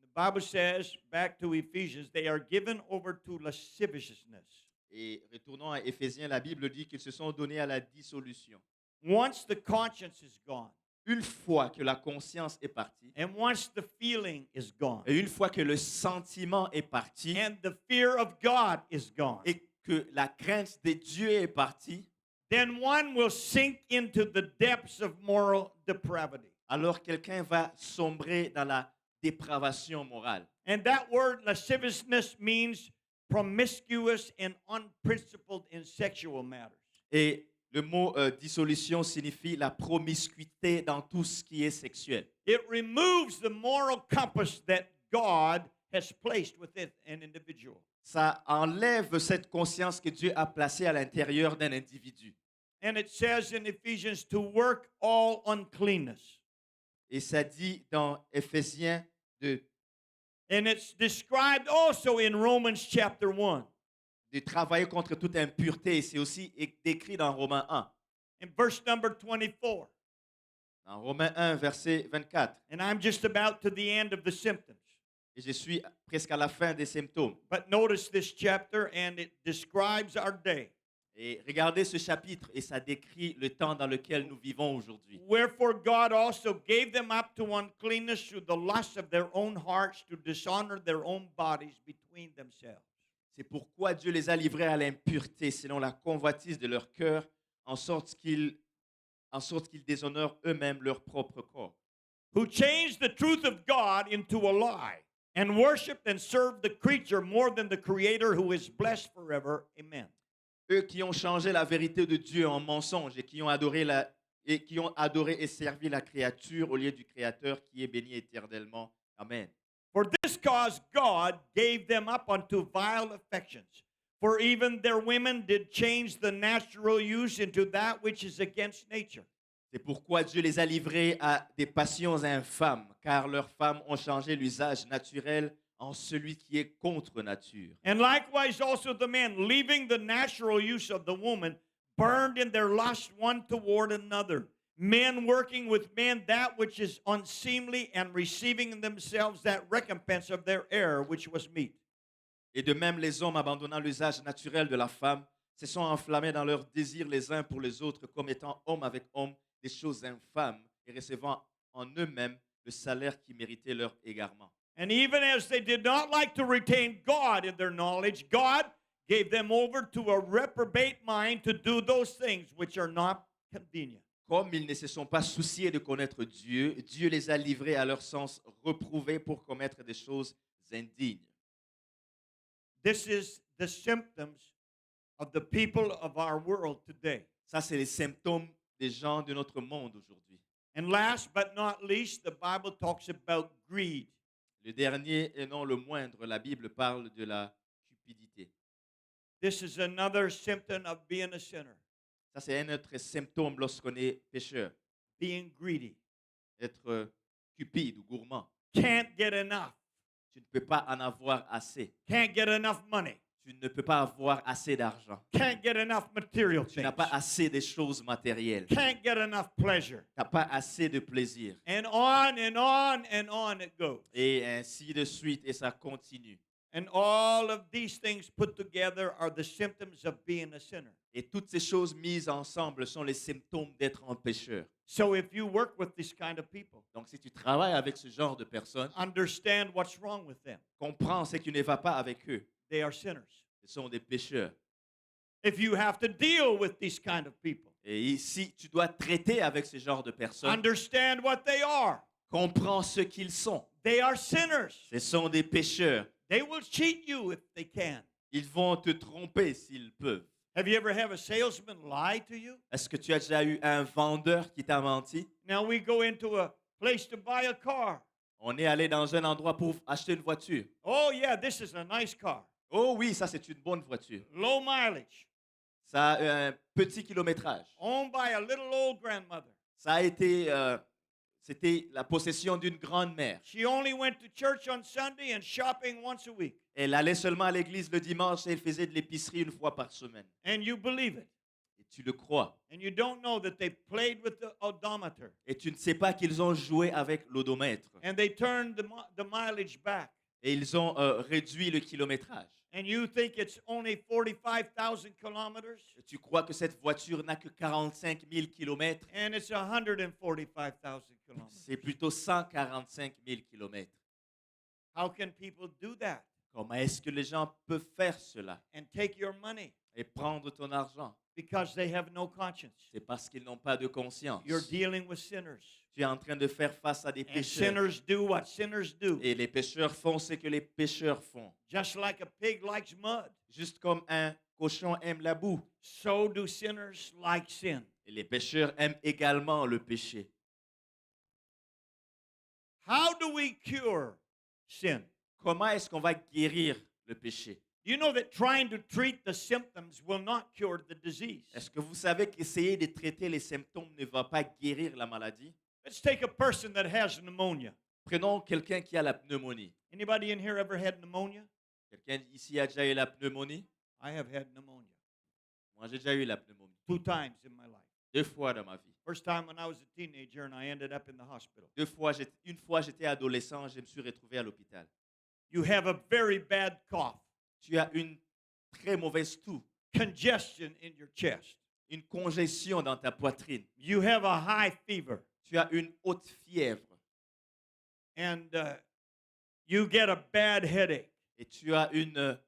The Bible says, back to Ephesians, they are given over to lasciviousness. Et retournons à Éphésiens, la Bible dit qu'ils se sont donnés à la dissolution. Once the conscience is gone, Une fois que la conscience est partie, and once the feeling is gone, et une fois que le sentiment est parti, and the fear of God is gone, et que la crainte de Dieu est partie, then one will sink into the depths of moral depravity. alors quelqu'un va sombrer dans la dépravation morale. And that word lasciviousness means promiscuous and unprincipled in sexual matters. Et le mot dissolution signifie la promiscuité dans tout ce qui est sexuel. It removes the moral compass that God has placed within an individual. Ça enlève cette conscience que Dieu a placée à l'intérieur d'un individu. And it says in Ephesians to work all uncleanness. Et ça dit dans Éphésiens And it's described also in Romans chapter 1. de travailler contre toute impureté. Et c'est aussi décrit dans Romains 1. In verse number 24. Dans Romains 1, verset 24. And I'm just about to the end of the symptoms. Et je suis presque à la fin des symptômes. But notice this chapter and it describes our day. Et regardez ce chapitre et ça décrit le temps dans lequel nous vivons aujourd'hui. Wherefore God also gave them up to uncleanness through the lust of their own hearts to dishonor their own bodies between themselves. C'est pourquoi Dieu les a livrés à l'impureté selon la convoitise de leur cœur, en sorte qu'ils en sorte qu'ils déshonorent eux-mêmes leur propre corps. who changed the truth of God into a lie and worshiped and served the creature more than the Creator who is blessed forever. Amen. Eux qui ont changé la vérité de Dieu en mensonge et qui ont adoré et servi la créature au lieu du Créateur qui est béni éternellement. Amen. For this cause God gave them up unto vile affections. For even their women did change the natural use into that which is against nature. C'est pourquoi Dieu les a livrés à des passions infâmes, car leurs femmes ont changé l'usage naturel en celui qui est contre nature. And likewise also the men, leaving the natural use of the woman, burned in their lust one toward another. Men working with men that which is unseemly, and receiving in themselves that recompense of their error, which was meet. Et de même, les hommes, abandonnant l'usage naturel de la femme, se sont enflammés dans leurs désirs les uns pour les autres, comme étant hommes avec hommes, des choses infâmes, et recevant en eux-mêmes le salaire qui méritait leur égarement. And even as they did not like to retain God in their knowledge, God gave them over to a reprobate mind to do those things which are not convenient. Comme ils ne se sont pas souciés de connaître Dieu, Dieu les a livrés à leur sens reprouvé pour commettre des choses indignes. This is the symptoms of the people of our world today. Ça, c'est les symptômes des gens de notre monde aujourd'hui. And last but not least, the Bible talks about greed. Le dernier et non le moindre, la Bible parle de la cupidité. This is another symptom of being a sinner, Ça, c'est un autre symptôme lorsqu'on est pécheur, being greedy. être cupide ou gourmand. Can't get enough. Tu ne peux pas en avoir assez. Can't get enough money. Tu ne peux pas avoir assez d'argent. Can't get enough material Tu things. n'as pas assez de choses matérielles. Can't get enough pleasure. Tu n'as pas assez de plaisir. And on and on and on it goes. Et ainsi de suite, et ça continue. And all of these things put together are the symptoms of being a sinner. Et toutes ces choses mises ensemble sont les symptômes d'être un pécheur. So if you work with this kind of people, Donc si tu travailles avec ce genre de personnes, understand what's wrong with them. comprends ce qui ne va pas avec eux. They are sinners. Ce sont des pécheurs. If you have to deal with these kind of people, Et ici, tu dois traiter avec ce genre de personnes. understand what they are. Comprends ce qu'ils sont. They are sinners. Ce sont des pécheurs. They will cheat you if they can. Ils vont te tromper s'ils peuvent. Have you ever had a salesman lie to you? Est-ce que tu as déjà eu un vendeur qui t'a menti? Now we go into a place to buy a car. On est allé dans un endroit pour acheter une voiture. Oh yeah, this is a nice car. Oh oui, ça c'est une bonne voiture. Low mileage. Ça a un petit kilométrage. Owned by a little old grandmother. Ça a été, c'était la possession d'une grande-mère. She only went to church on Sunday and shopping once a week. Elle allait seulement à l'église le dimanche et elle faisait de l'épicerie une fois par semaine. And you believe it. Et tu le crois. And you don't know that they played with the odometer. Et tu ne sais pas qu'ils ont joué avec l'odomètre. And they turned the mileage back. Et ils ont réduit le kilométrage. And you think it's only 45,000 kilometers. Et tu crois que cette voiture n'a que 45 000 kilomètres. And it's 145,000 kilometers. C'est plutôt 145 000 kilomètres. How can people do that Comment est-ce que les gens peuvent faire cela and take your money? et prendre ton argent? Because they have no conscience. C'est parce qu'ils n'ont pas de conscience. You're dealing with sinners. Tu es en train de faire face à des And pécheurs. sinners do what sinners do. Et les pécheurs font ce que les pécheurs font. Just like a pig likes mud, Juste comme un cochon aime la boue. so do sinners like sin. Et les pécheurs aiment également le péché. How do we cure sin? Comment est-ce qu'on va guérir le péché? You know that trying to treat the symptoms will not cure the disease. Est-ce que vous savez qu'essayer de traiter les symptômes ne va pas guérir la maladie? Let's take a person that has pneumonia. Prenons quelqu'un qui a la pneumonie. Anybody in here ever had pneumonia? Quelqu'un ici a déjà eu la pneumonie? I have had pneumonia Moi, j'ai déjà eu la pneumonie. 2 times in my life. 2 fois dans ma vie. First time when I was a teenager and I ended up in the hospital. Une fois, j'étais adolescent, je me suis retrouvé à l'hôpital. You have a very bad cough, Tu as une très mauvaise toux, congestion in your chest. une congestion dans ta poitrine. You have a high fever, Tu as une haute fièvre and you get a bad headache. et tu as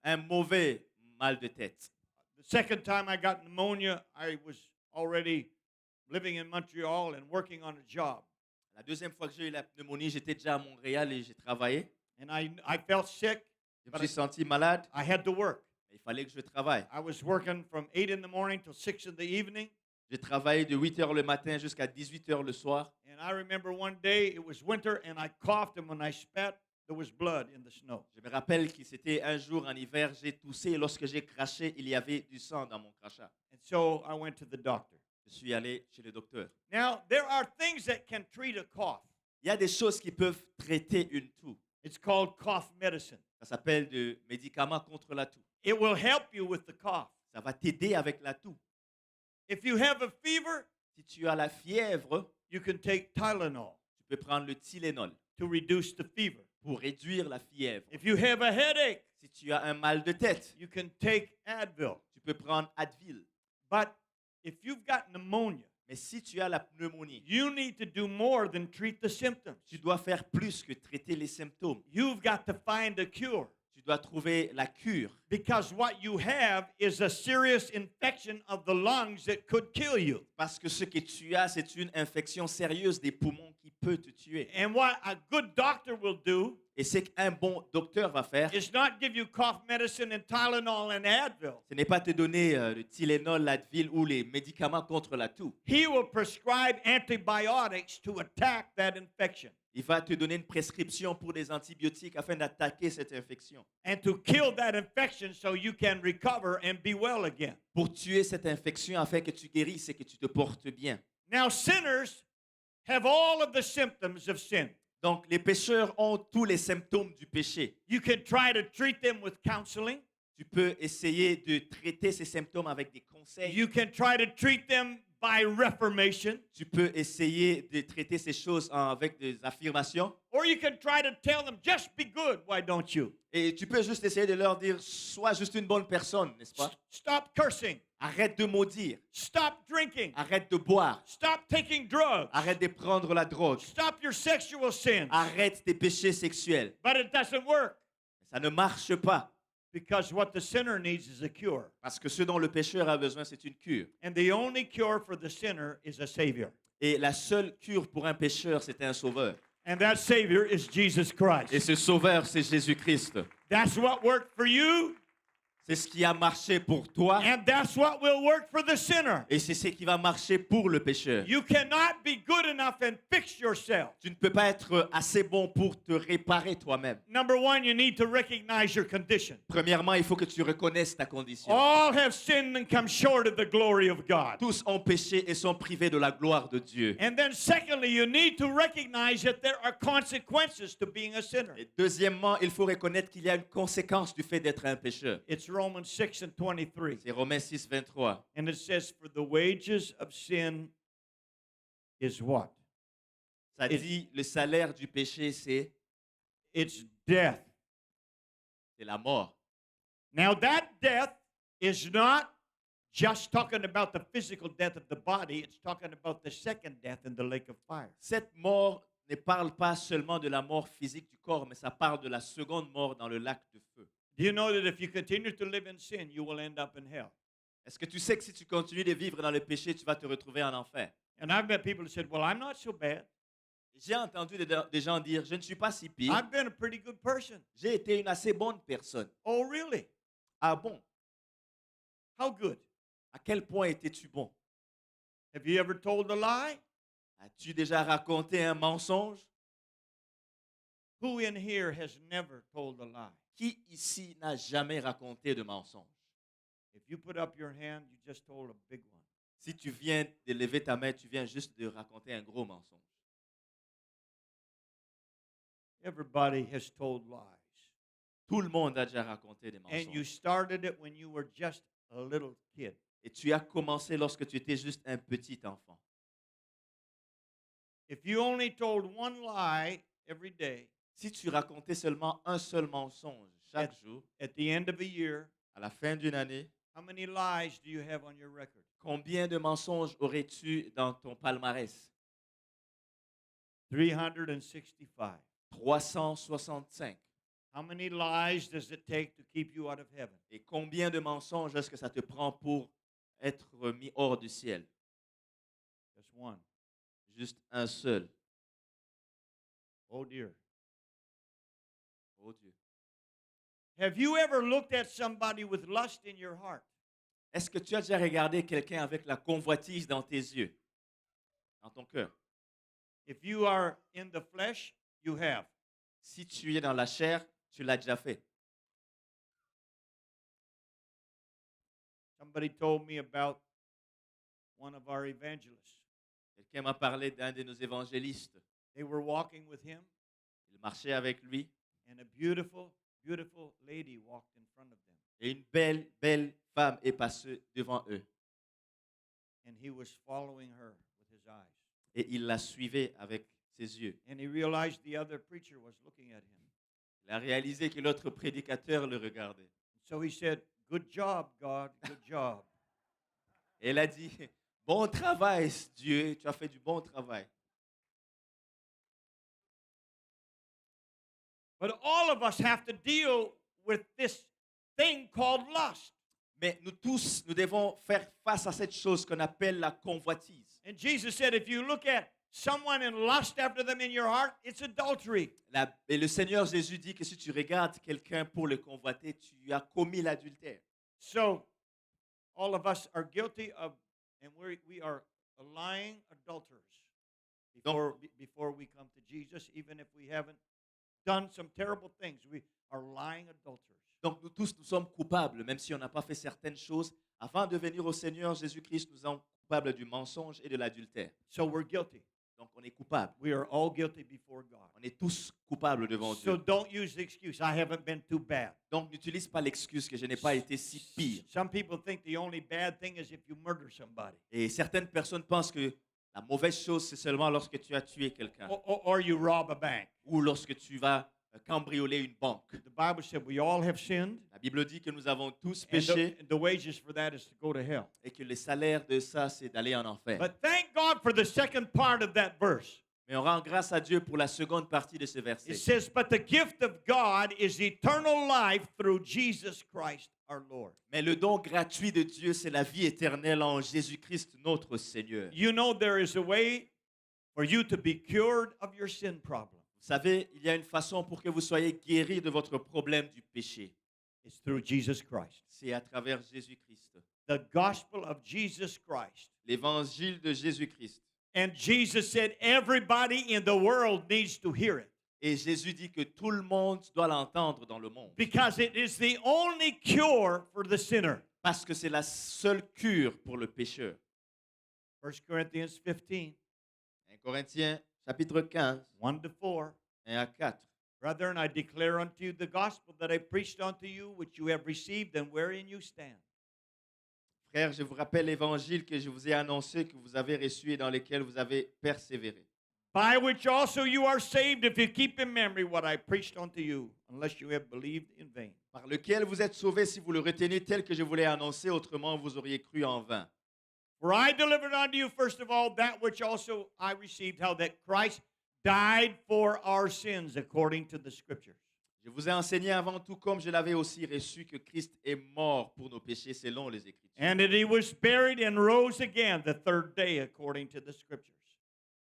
un mauvais mal de tête. The second time I got pneumonia, I was already living in Montreal and working on a job. La deuxième fois que j'ai eu la pneumonie, j'étais déjà à Montréal et j'ai travaillé. And I felt sick. Je me suis senti malade. I had to work. Il fallait que je travaille. I was working from 8 in the morning till 6 in the evening. J'ai travaillé de 8 heures le matin jusqu'à 18 heures le soir. And I remember one day it was winter and I coughed, and when I spat, there was blood in the snow. Je me rappelle que c'était un jour en hiver, j'ai toussé et lorsque j'ai craché, il y avait du sang dans mon crachat. And so I went to the doctor. Je suis allé chez le docteur. Now, there are things that can treat a cough. Il y a des choses qui peuvent traiter une toux. It's called cough medicine. Ça s'appelle des médicaments contre la toux. It will help you with the cough. Ça va t'aider avec la toux. If you have a fever, Si tu as la fièvre, you can take Tylenol tu peux prendre le Tylenol to reduce the fever. pour réduire la fièvre. If you have a headache, Si tu as un mal de tête, you can take Advil. tu peux prendre Advil. But if you've got pneumonia, Mais si tu as la pneumonie, you need to do more than treat the symptoms. tu dois faire plus que traiter les symptômes. You've got to find a cure. Tu dois trouver la cure. Because what you have is a serious infection of the lungs that could kill you. Parce que ce que tu as, c'est une infection sérieuse des poumons qui peut te tuer. And what a good doctor will do Et ce qu'un bon docteur va faire, is not give you cough medicine and Tylenol and Advil. ce n'est pas te donner le Tylenol, l'Advil ou les médicaments contre la toux. He will prescribe antibiotics to attack that infection Il va te donner une prescription pour des antibiotiques afin d'attaquer cette infection, and to kill that infection so you can recover and be well again. pour tuer cette infection afin que tu guérisses et que tu te portes bien. Now, sinners have all of the symptoms of sin. Donc, les pécheurs ont tous les symptômes du péché. You can try to treat them with counseling. Tu peux essayer de traiter ces symptômes avec des conseils. You can try to treat them by reformation. Tu peux essayer de traiter ces choses avec des affirmations. Or you can try to tell them, just be good, why don't you? Et tu peux juste essayer de leur dire, sois juste une bonne personne, n'est-ce pas? Stop cursing. Arrête de maudire. Stop drinking. Arrête de boire. Stop taking drugs. Arrête de prendre la drogue. Stop your sexual sins. Arrête tes péchés sexuels. But it doesn't work Ça ne marche pas. because what the sinner needs is a cure. Parce que ce dont le pécheur a besoin, c'est une cure. And the only cure for the sinner is a Savior. Et la seule cure pour un pécheur, c'est un sauveur. And that Savior is Jesus Et Christ. ce sauveur, c'est Jésus-Christ. That's what worked for you, C'est ce qui a marché pour toi. and that's what will work for the sinner. Et c'est ce qui va marcher pour le pécheur. You cannot be good enough and fix yourself. Tu ne peux pas être assez bon pour te réparer toi-même. Number one, you need to recognize your condition. Premièrement, il faut que tu reconnaisses ta condition. All have sinned and come short of the glory of God. Tous ont péché et sont privés de la gloire de Dieu. And then secondly, you need to recognize that there are consequences to being a sinner. Et deuxièmement, il faut reconnaître qu'il y a une conséquence du fait d'être un pécheur. It's Romans 6 and 23. C'est Romains 6, 23. And it says, for the wages of sin is what? Ça dit, le salaire du péché, c'est It's death. la mort. Now that death is not just talking about the physical death of the body. It's talking about the second death in the lake of fire. Cette mort ne parle pas seulement de la mort physique du corps, mais ça parle de la seconde mort dans le lac de feu. Do you know that if you continue to live in sin, you will end up in hell? Est-ce que tu sais que si tu continues de vivre dans le péché, tu vas te retrouver en enfer? And I've met people who said, well, I'm not so bad. J'ai entendu des gens dire, je ne suis pas si pire. I've been a pretty good person. J'ai été une assez bonne personne. Oh, really? Ah bon? How good? À quel point étais-tu bon? Have you ever told a lie? As-tu déjà raconté un mensonge? Who in here has never told a lie? Qui ici n'a jamais raconté de mensonge? If you put up your hand, you just told a big one. Si tu viens de lever ta main, tu viens juste de raconter un gros mensonge. Everybody has told lies. Tout le monde a déjà raconté des And you mensonges. started it when you were just a little kid. Et tu as commencé lorsque tu étais juste un petit enfant. If you only told one lie every day, Si tu racontais seulement un seul mensonge chaque jour, at the end of a year, à la fin d'une année, how many lies do you have on your record? combien de mensonges aurais-tu dans ton palmarès? 365. 365. How many lies does it take to keep you out of heaven? Et combien de mensonges est-ce que ça te prend pour être mis hors du ciel? Just one. Juste un seul. Oh dear. Oh Dieu. Have you ever looked at somebody with lust in your heart? Est-ce que tu as déjà regardé quelqu'un avec la convoitise dans tes yeux, dans ton cœur? If you are in the flesh, you have. Si tu es dans la chair, tu l'as déjà fait. Somebody told me about one of our evangelists. Quelqu'un m'a parlé d'un de nos évangélistes. They were walking with him, Il marchait avec lui and a beautiful, beautiful lady walked in front of them. et une belle, belle femme est passée devant eux. And he was following her with his eyes. Et il la suivait avec ses yeux. And he realized the other preacher was looking at him. Il a réalisé que l'autre prédicateur le regardait. So he said, "Good job, God, good job." Et il a dit, bon travail, Dieu, tu as fait du bon travail. But all of us have to deal with this thing called lust. Mais nous tous, nous devons faire face à cette chose qu'on appelle la convoitise. And Jesus said, if you look at someone and lust after them in your heart, it's adultery. Et le Seigneur Jésus dit que si tu regardes quelqu'un pour le convoiter, tu as commis l'adultère. So all of us are guilty of, and we are lying adulterers before we come to Jesus, even if we haven't done some terrible things. We are lying adulterers. Donc nous tous, nous sommes coupables, même si on n'a pas fait certaines choses. Avant de venir au Seigneur Jésus-Christ, nous sommes coupables du mensonge et de l'adultère. So we're guilty. Donc on est coupables. We are all guilty before God. On est tous coupables devant So Dieu. don't use the excuse, I haven't been too bad. Donc n'utilise pas l'excuse que je n'ai pas été si pire. Some people think the only bad thing is if you murder somebody Et certaines personnes pensent que la mauvaise chose, c'est seulement lorsque tu as tué quelqu'un or you rob a bank. ou lorsque tu vas cambrioler une banque. The Bible said we all have sinned, La Bible dit que nous avons tous and péché the wages for that is to go to hell. et que le salaire de ça, c'est d'aller en enfer. But thank God for the second part of that verse. Mais on rend grâce à Dieu pour la seconde partie de ce It verset. says, but the gift of God is eternal life through Jesus Christ our Lord. Mais le don gratuit de Dieu, c'est la vie éternelle en Jésus-Christ, notre Seigneur. You know there is a way for you to be cured of your sin problem. Vous savez, il y a une façon pour que vous soyez guéris de votre problème du péché. It's through Jesus Christ. C'est à travers Jésus-Christ. The gospel of Jesus Christ. L'évangile de Jésus-Christ. And Jesus said everybody in the world needs to hear it. Et Jésus dit que tout le monde doit l'entendre dans le monde. Because it is the only cure for the sinner. Parce que c'est la seule cure pour le pécheur. 1 Corinthians 15, 1 Corinthiens, chapitre 15, 1 to 4. 1 à 4. Brethren, I declare unto you the gospel that I preached unto you, which you have received and wherein you stand. Frères, je vous rappelle l'évangile que je vous ai annoncé, que vous avez reçu et dans lequel vous avez persévéré. By which also you are saved, if you keep in memory what I preached unto you, unless you have believed in vain. Par lequel vous êtes sauvés si vous le retenez tel que je vous l'ai annoncé, autrement vous auriez cru en vain. For I delivered unto you first of all that which also I received, how that Christ died for our sins according to the Scriptures. Je vous ai enseigné avant tout, comme je l'avais aussi reçu, que Christ est mort pour nos péchés selon les Écritures. And that he was buried and rose again the third day according to the Scriptures.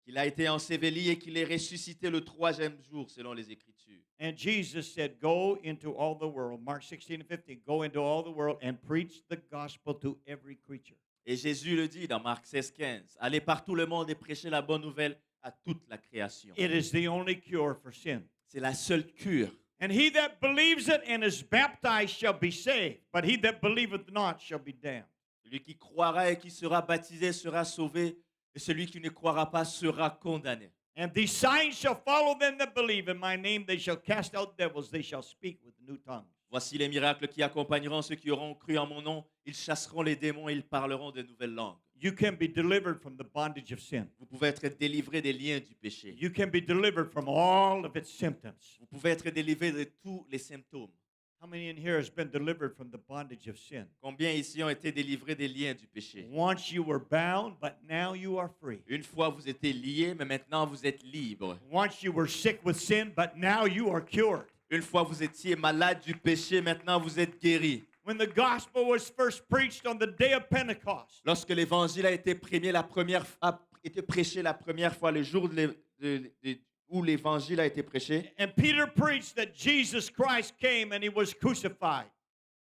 Qu'il a été enseveli et qu'il est ressuscité le troisième jour selon les Écritures. And Jesus said, go into all the world, Mark 16 and 15, go into all the world and preach the gospel to every creature. Et Jésus le dit dans Marc 16, 15. Allez par tout le monde et prêchez la bonne nouvelle à toute la création. It is the only cure for sin. C'est la seule cure. And he that believes it and is baptized shall be saved, but he that believeth not shall be damned. Celui qui croira et qui sera baptisé sera sauvé, et celui qui ne croira pas sera condamné. And these signs shall follow them that believe in my name. They shall cast out devils. They shall speak with new tongues. Voici les miracles qui accompagneront ceux qui auront cru en mon nom. Ils chasseront les démons et ils parleront de nouvelles langues. You can be delivered from the bondage of sin. Vous pouvez être délivré des liens du péché. You can be delivered from all of its symptoms. Vous pouvez être délivré de tous les symptômes. How many in here has been delivered from the bondage of sin? Combien ici ont été délivrés des liens du péché? Once you were bound, but now you are free. Une fois vous étiez liés, mais maintenant vous êtes libres. Once you were sick with sin, but now you are cured. Une fois vous étiez malade du péché, maintenant vous êtes guéris. When the gospel was first preached on the day of Pentecost, Lorsque l'évangile a été été prêché la première fois, le jour où l'évangile a été prêché, And Peter preached that Jesus Christ came and he was crucified.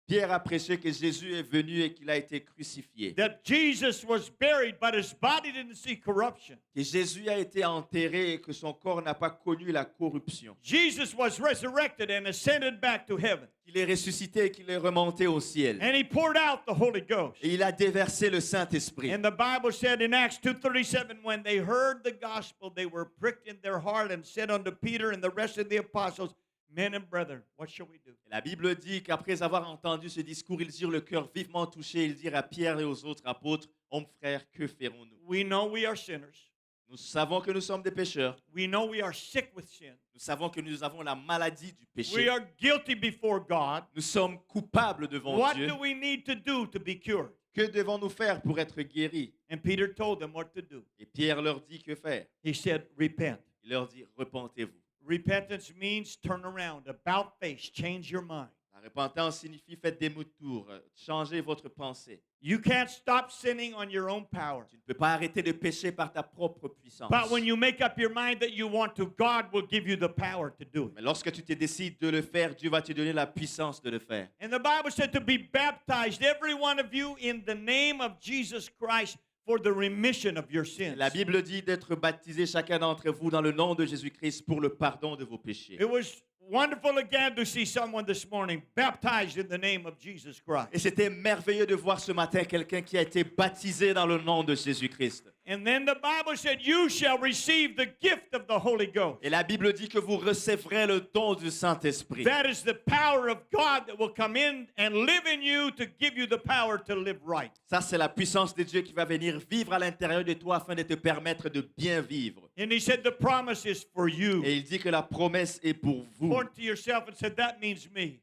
Pierre a prêché que Jésus est venu et qu'il a été crucifié. That Jesus was buried, but his body didn't see corruption. Que Jésus a été enterré et que son corps n'a pas connu la corruption. Jesus was resurrected and ascended back to heaven. Qu'il est ressuscité et qu'il est remonté au ciel. And he poured out the Holy Ghost. Et il a déversé le Saint-Esprit. And the Bible said in Acts 2:37, when they heard the gospel, they were pricked in their heart and said unto Peter and the rest of the apostles, men and brethren, what shall we do? Et la Bible dit qu'après avoir entendu ce discours, ils eurent le cœur vivement touché. Ils dirent à Pierre et aux autres apôtres, hommes frères, que ferons-nous? We know we are sinners. Nous savons que nous sommes des pécheurs. We know we are sick with sin. Nous savons que nous avons la maladie du We péché. are guilty before God. Nous sommes coupables devant What Dieu. do we need to do to be cured? Que devons-nous faire pour être guéris? And Peter told them what to do. Et Pierre leur dit que faire? He said, repent. Il leur dit, repentez-vous. Repentance means turn around, about face, change your mind. La repentance signifie faites des tours, changez votre pensée. You can't stop sinning on your own power. Tu ne peux pas arrêter de pécher par ta propre puissance. But when you make up your mind that you want to, God will give you the power to do it. Mais lorsque tu te décides de le faire, Dieu va te donner la puissance de le faire. And the Bible said to be baptized, every one of you, in the name of Jesus Christ for the remission of your sins. La Bible dit d'être baptisé chacun d'entre vous dans le nom de Jésus-Christ pour le pardon de vos péchés. It was wonderful again to see someone this morning baptized in the name of Jesus Christ. Et c'était merveilleux de voir ce matin quelqu'un qui a été baptisé dans le nom de Jésus-Christ. And then the Bible said, you shall receive the gift of the Holy Ghost. Et la Bible dit que vous recevrez le don du Saint-Esprit. That is the power of God that will come in and live in you to give you the power to live right. Ça, c'est la puissance de Dieu qui va venir vivre à l'intérieur de toi afin de te permettre de bien vivre. And he said the promise is for you. Et il dit que la promesse est pour vous. Point to yourself and said, that means me.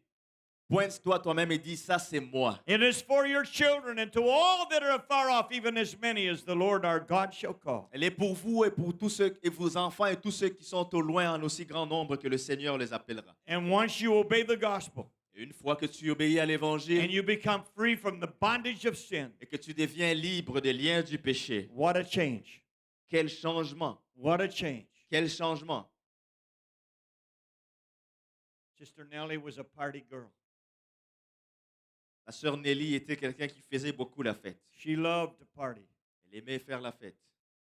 Pointe-toi toi-même et dis, ça c'est moi. It is for your children and to all that are afar off, even as many as the Lord our God shall call. Elle est pour vous et pour tous ceux et vos enfants et tous ceux qui sont au loin en aussi grand nombre que le Seigneur les appellera. And once you obey the gospel Et une fois que tu obéis à and l'évangile you become free from the bondage of sin, et que tu deviens libre des liens du péché, what a change. quel changement, What a change. quel changement. Sister Nellie was a party girl. La sœur Nelly était quelqu'un qui faisait beaucoup la fête. She loved to party. Elle aimait faire la fête.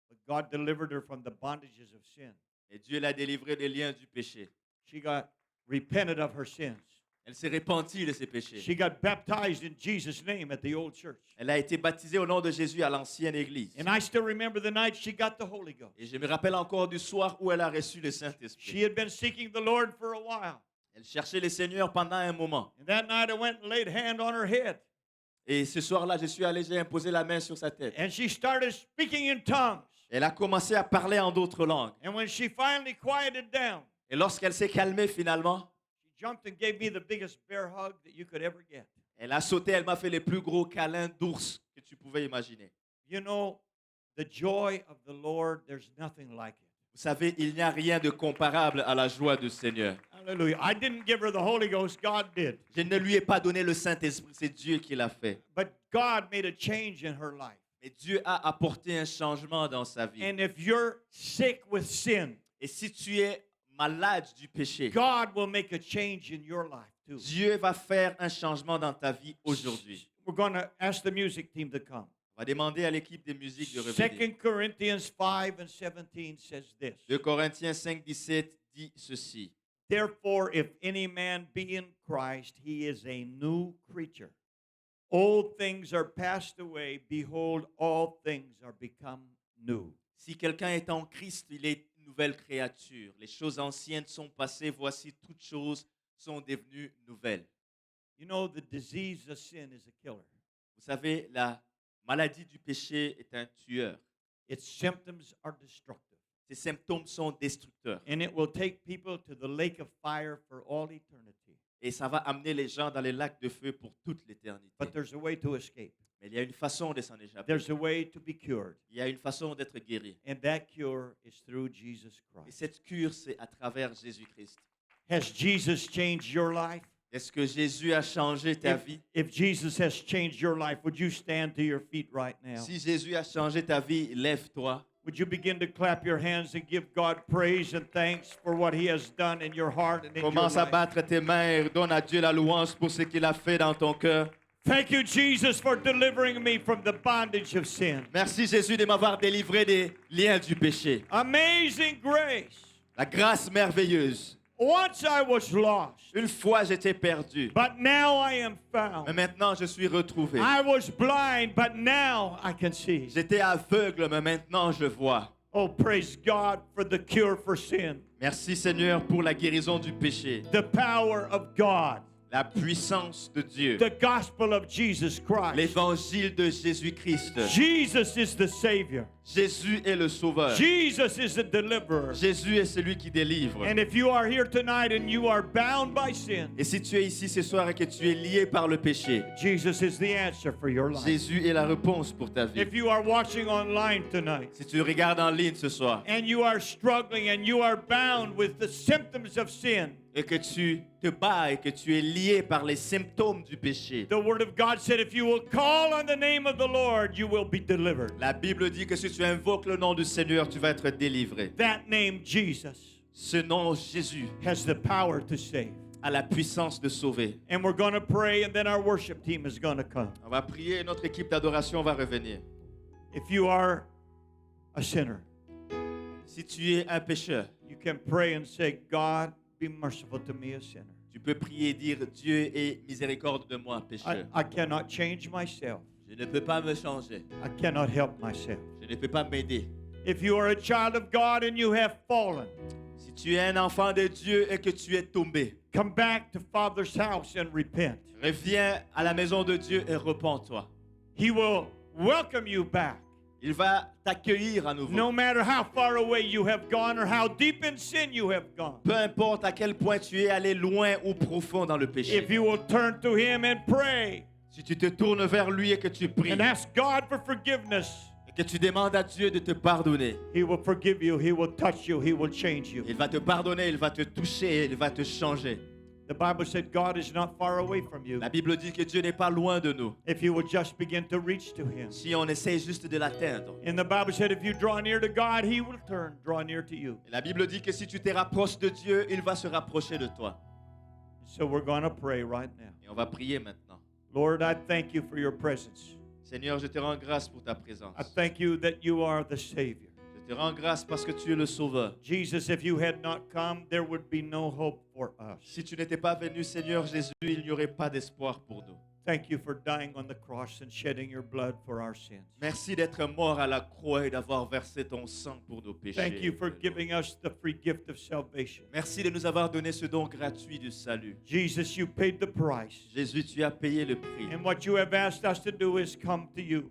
But God delivered her from the bondages of sin. Et Dieu l'a délivrée des liens du péché. She got repented of her sins. Elle s'est repentie de ses péchés. She got baptized in Jesus' name at the old church. Elle a été baptisée au nom de Jésus à l'ancienne église. And I still remember the night she got the Holy Ghost. Et je me rappelle encore du soir où elle a reçu le She Saint-Esprit. had been seeking the Lord for a while. Elle cherchait le Seigneur pendant un moment. And that night I went and laid hand on her head. Et ce soir-là, je suis allé, j'ai imposé la main sur sa tête. And she started speaking in tongues. Elle a commencé à parler en d'autres langues. And when she finally quieted down, Et lorsqu'elle s'est calmée finalement, she jumped and gave me the biggest bear hug that you could ever get. elle a sauté, elle m'a fait les plus gros câlins d'ours que tu pouvais imaginer. You know, the joy of the Lord, there's nothing like it. Vous savez, il n'y a rien de comparable à la joie du Seigneur. Hallelujah. I didn't give her the Holy Ghost, God did. Je ne lui ai pas donné le Saint-Esprit, c'est Dieu qui l'a fait. But God made a change in her life. Mais Dieu a apporté un changement dans sa vie. And if you're sick with sin, Et si tu es malade du péché, God will make a change in your life too. Dieu va faire un changement dans ta vie aujourd'hui. We're going to ask the music team to come. On va demander à l'équipe de musique de revenir. 2 Corinthians 5 and 17 says this. 2 Corinthiens 5, 17 dit ceci. Therefore, if any man be in Christ, he is a new creature. Old things are passed away. Behold, all things are become new. Si quelqu'un est en Christ, il est une nouvelle créature. Les choses anciennes sont passées, voici toutes choses sont devenues nouvelles. You know, the disease of sin is a killer. Vous savez, la maladie du péché est un tueur. Its symptoms are destructive. Ses symptômes sont destructeurs. And it will take people to the lake of fire for all eternity. Et ça va amener les gens dans les lacs de feu pour toute l'éternité. But there's a way to escape. Mais il y a une façon de s'en échapper. There's a way to be cured. Il y a une façon d'être guéri. And that cure is through Jesus Et Christ. cette cure, c'est à travers Jésus-Christ. Has Jesus changed your life? Est-ce que Jésus a changé ta vie? If Jesus has changed your life, would you stand to your feet right now? Si Jésus a changé ta vie, lève-toi. Would you begin to clap your hands and give God praise and thanks for what He has done in your heart and in your Commence à life? battre tes mains et donne à Dieu la louange pour ce qu'il a fait dans ton cœur. Thank you, Jesus, for delivering me from the bondage of sin. Merci Jésus de m'avoir délivré des liens du péché. Amazing grace. La grâce merveilleuse. Once I was lost, Une fois j'étais perdu, but now I am mais found. maintenant je suis retrouvé. I was blind, but now I can see. J'étais aveugle, mais maintenant je vois. Oh, praise God for the cure for sin, Merci Seigneur pour la guérison du péché, the power of God, la puissance de Dieu, the gospel of Jesus Christ. l'évangile de Jésus-Christ. Jesus is the Savior. Jésus est le sauveur. Jesus is the deliverer. Jésus est celui qui délivre. And if you are here tonight and you are bound by sin, Et si tu es ici ce soir et que tu es lié par le péché, Jesus is the answer for your life. Jésus est la réponse pour ta vie. If you are watching online tonight Si tu regardes en ligne ce soir and you are struggling and you are bound with the symptoms of sin, et que tu te bats et que tu es lié par les symptômes du péché, the Word of God said, if you will call on the name of the Lord, you will be delivered. la Bible dit que si tu invoques le nom du Seigneur, tu vas être délivré. That name, Jesus, Ce nom Jésus has the power to save. a la puissance de sauver. And we're going to pray, and then our worship team is going to come. On va prier et notre équipe d'adoration va revenir. If you are a sinner, Si tu es un pécheur, you can pray and say, God, be merciful to me, a sinner. tu peux prier et dire Dieu ait miséricorde de moi, pécheur. I cannot change myself. Je ne peux pas me changer. I cannot help myself. Je ne peux pas m'aider. If you are a child of God and you have fallen, Si tu es un enfant de Dieu et que tu es tombé, come back to Father's house and repent. reviens à la maison de Dieu et repens-toi. He will welcome you back. Il va t'accueillir à nouveau. No matter how far away you have gone or how deep in sin you have gone. Peu importe à quel point tu es allé loin ou profond dans le péché. If you will turn to Him and pray Si tu te tournes vers lui et que tu pries and ask God for forgiveness, et que tu demandes à Dieu de te pardonner, He will forgive you, He will touch you, He will change you. il va te pardonner, il va te toucher, il va te changer. The Bible said God is not far away from you. La Bible dit que Dieu n'est pas loin de nous. If you will just begin to reach to Him. Si on essaie juste de l'atteindre. And the Bible said if you draw near to God, He will draw near to you. Et la Bible dit que si tu te rapproches de Dieu, il va se rapprocher de toi. So we're going to pray right now. Et on va prier maintenant. Lord, I thank you for your presence. Seigneur, je te rends grâce pour ta présence. I thank you that you are the Savior. Je te rends grâce parce que tu es le sauveur. Jesus, if you had not come, there would be no hope for us. Si tu n'étais pas venu, Seigneur Jésus, il n'y aurait pas d'espoir pour nous. Thank you for dying on the cross and shedding your blood for our sins. Merci d'être mort à la croix et d'avoir versé ton sang pour nos péchés. Thank you for giving us the free gift of salvation. Merci de nous avoir donné ce don gratuit du salut. Jesus, you paid the price. Jésus, tu as payé le prix. And what you have asked us to do is come to you.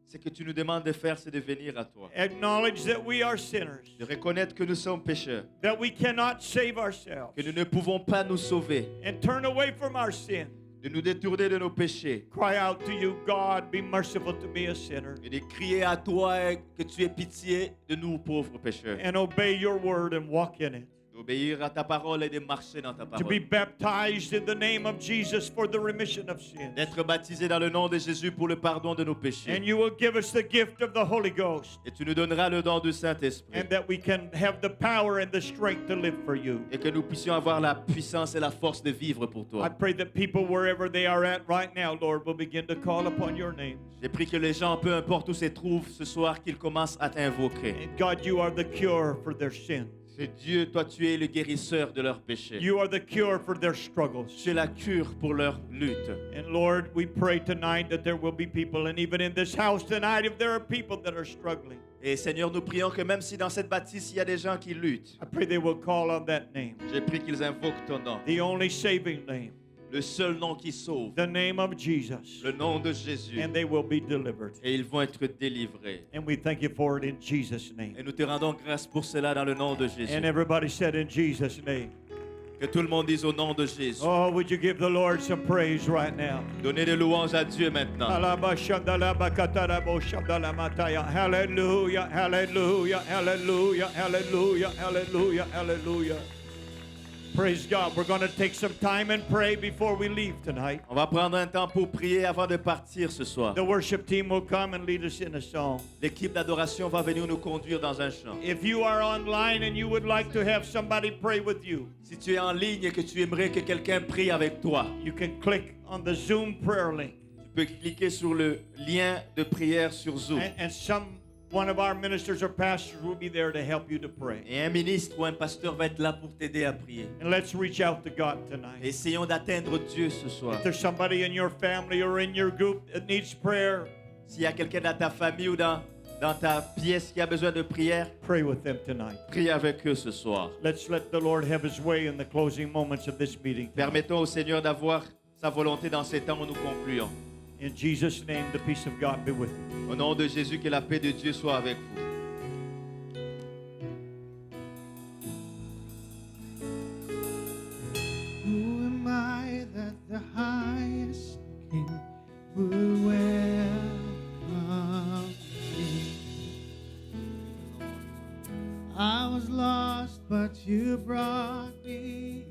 Ce que tu nous demandes de faire, c'est de venir à toi. Acknowledge that we are sinners, De reconnaître que nous sommes pécheurs, that we cannot save ourselves, que nous ne pouvons pas nous sauver, and turn away from our sin. de nous détourner de nos péchés, Cry out to you, God, be merciful to me, a sinner, et de crier à toi que tu aies pitié de nous, pauvres pécheurs. and obey your word and walk in it. D'obéir à ta parole et de marcher dans ta To be parole. baptized in the name of Jesus for the remission of sins. D'être baptisé dans le nom de Jésus pour le pardon de nos péchés. And you will give us the gift of the Holy Ghost, Et tu nous donneras le don du Saint-Esprit. and that we can have the power and the strength to live for you. Et que nous puissions avoir la puissance et la force de vivre pour I toi. pray that people, wherever they are at right now, Lord, will begin to call upon your name. J'ai pris que les gens, peu importe où se trouvent ce soir, qu'ils commencent à t'invoquer. And God, you are the cure for their sin. C'est Dieu, toi tu es le guérisseur de leurs péchés. You are the cure for their struggles. Tu es la cure pour leur lutte. And Lord, we pray tonight that there will be people, and even in this house tonight, if there are people that are struggling, Et Seigneur, nous prions que même si dans cette bâtisse, il y a des gens qui luttent, I pray they will call on that name, j'ai pris qu'ils invoquent ton nom. the only saving name, Le seul nom qui sauve, the name of Jesus, le nom de Jésus. and they will be delivered. Et ils vont être délivrés. And we thank you for it in Jesus' name. Et nous te rendons grâce pour cela dans le nom de Jésus. And everybody said in Jesus' name. Que tout le monde dise au nom de Jésus. Oh, would you give the Lord some praise right now? Donnez des louanges à Dieu maintenant. Hallelujah, hallelujah, hallelujah, hallelujah, hallelujah, hallelujah. Praise God. We're going to take some time and pray before we leave tonight. On va prendre un temps pour prier avant de partir ce soir. The worship team will come and lead us in a song. L'équipe d'adoration va venir nous conduire dans un chant. If you are online and you would like to have somebody pray with you, Si tu es en ligne et que tu aimerais que quelqu'un prie avec toi, you can click on the Zoom prayer link. tu peux cliquer sur le lien de prière sur Zoom. And one of our ministers or pastors will be there to help you to pray. Et un ministre ou un pasteur va être là pour t'aider à prier. And let's reach out to God tonight. Essayons d'atteindre Dieu ce soir. If there's somebody in your family or in your group that needs prayer, S'il y a quelqu'un dans ta famille ou dans ta pièce qui a besoin de prière, pray with them tonight. prie avec eux ce soir. Let's let the Lord have His way in the closing moments of this meeting. Permettons au Seigneur d'avoir sa volonté dans ces temps où nous concluons. In Jesus' name, the peace of God be with you. Au nom de Jésus, que la paix de Dieu soit avec vous. Who am I that the highest King would welcome me? I was lost, but you brought me.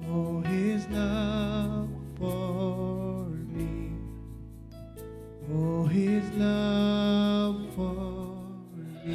Oh, His love for me. Oh, His love for me.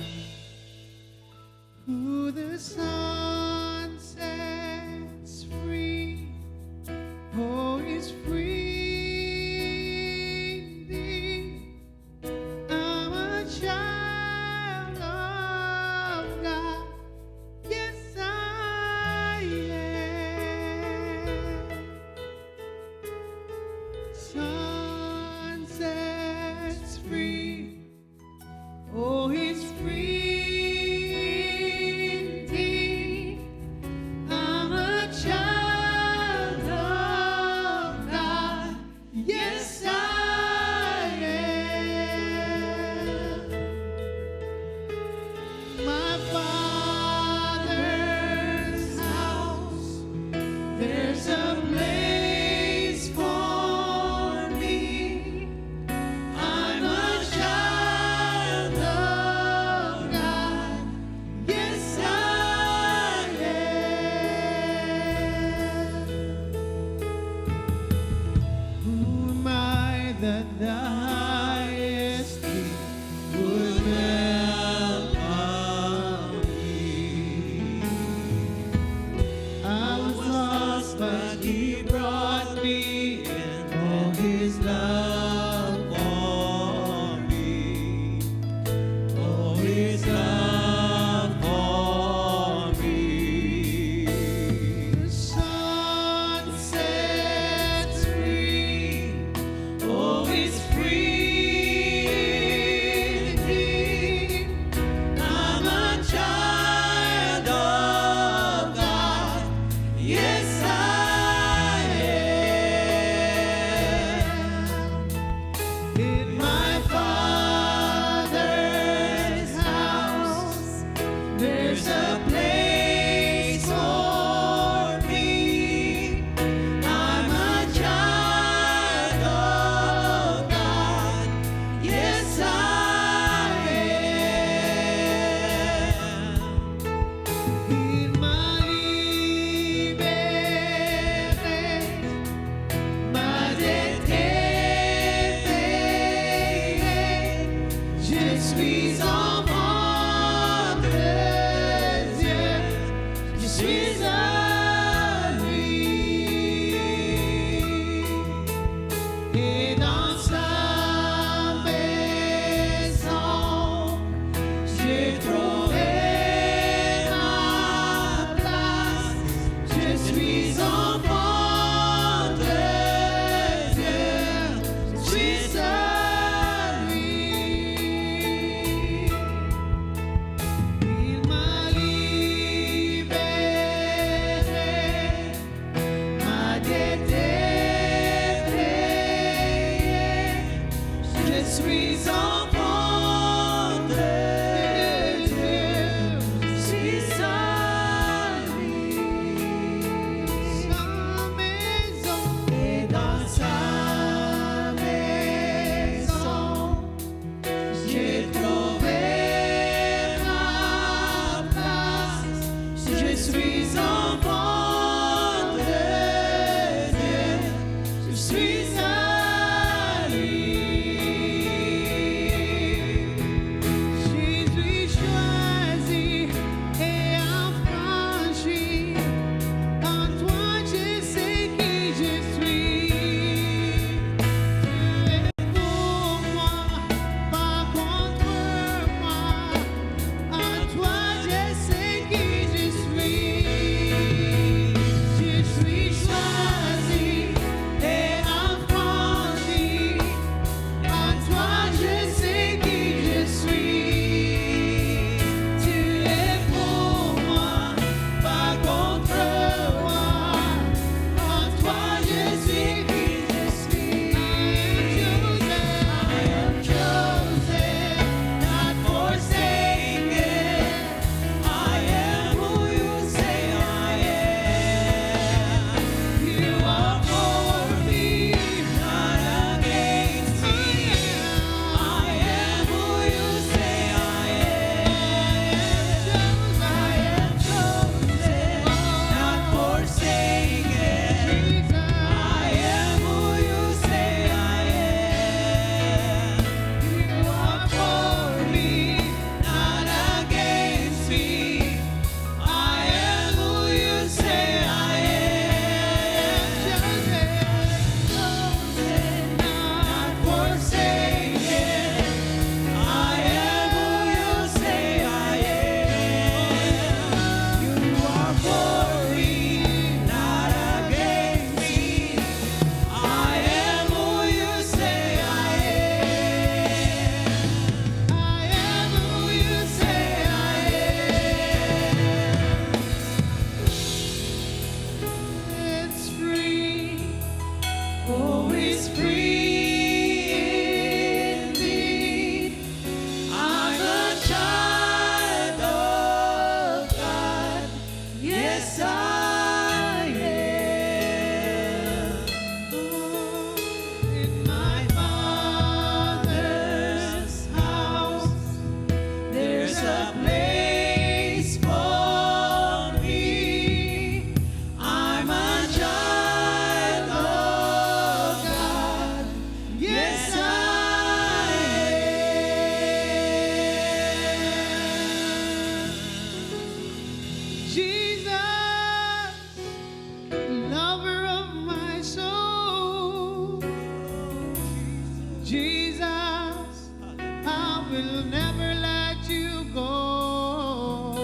will never let you go.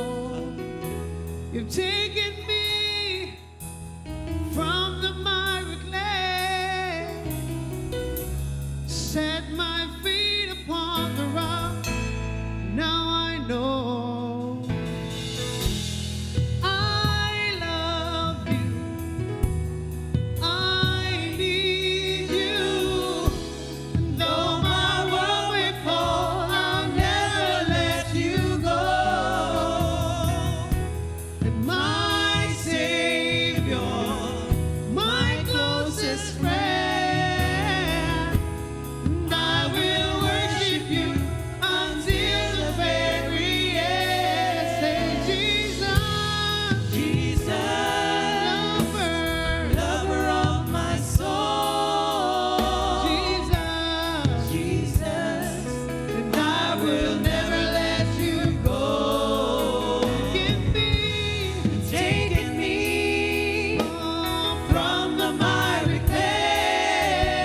You've taken me from the miry clay, set my feet upon the rock. Now I know I love you. I need you. And though my world may fall, I'll never let you go. And my Savior, my closest friend, and I will worship you until the very end. Say, Jesus, lover, Lover of my soul, Jesus, and I will never let you go. Give me taking me from the miry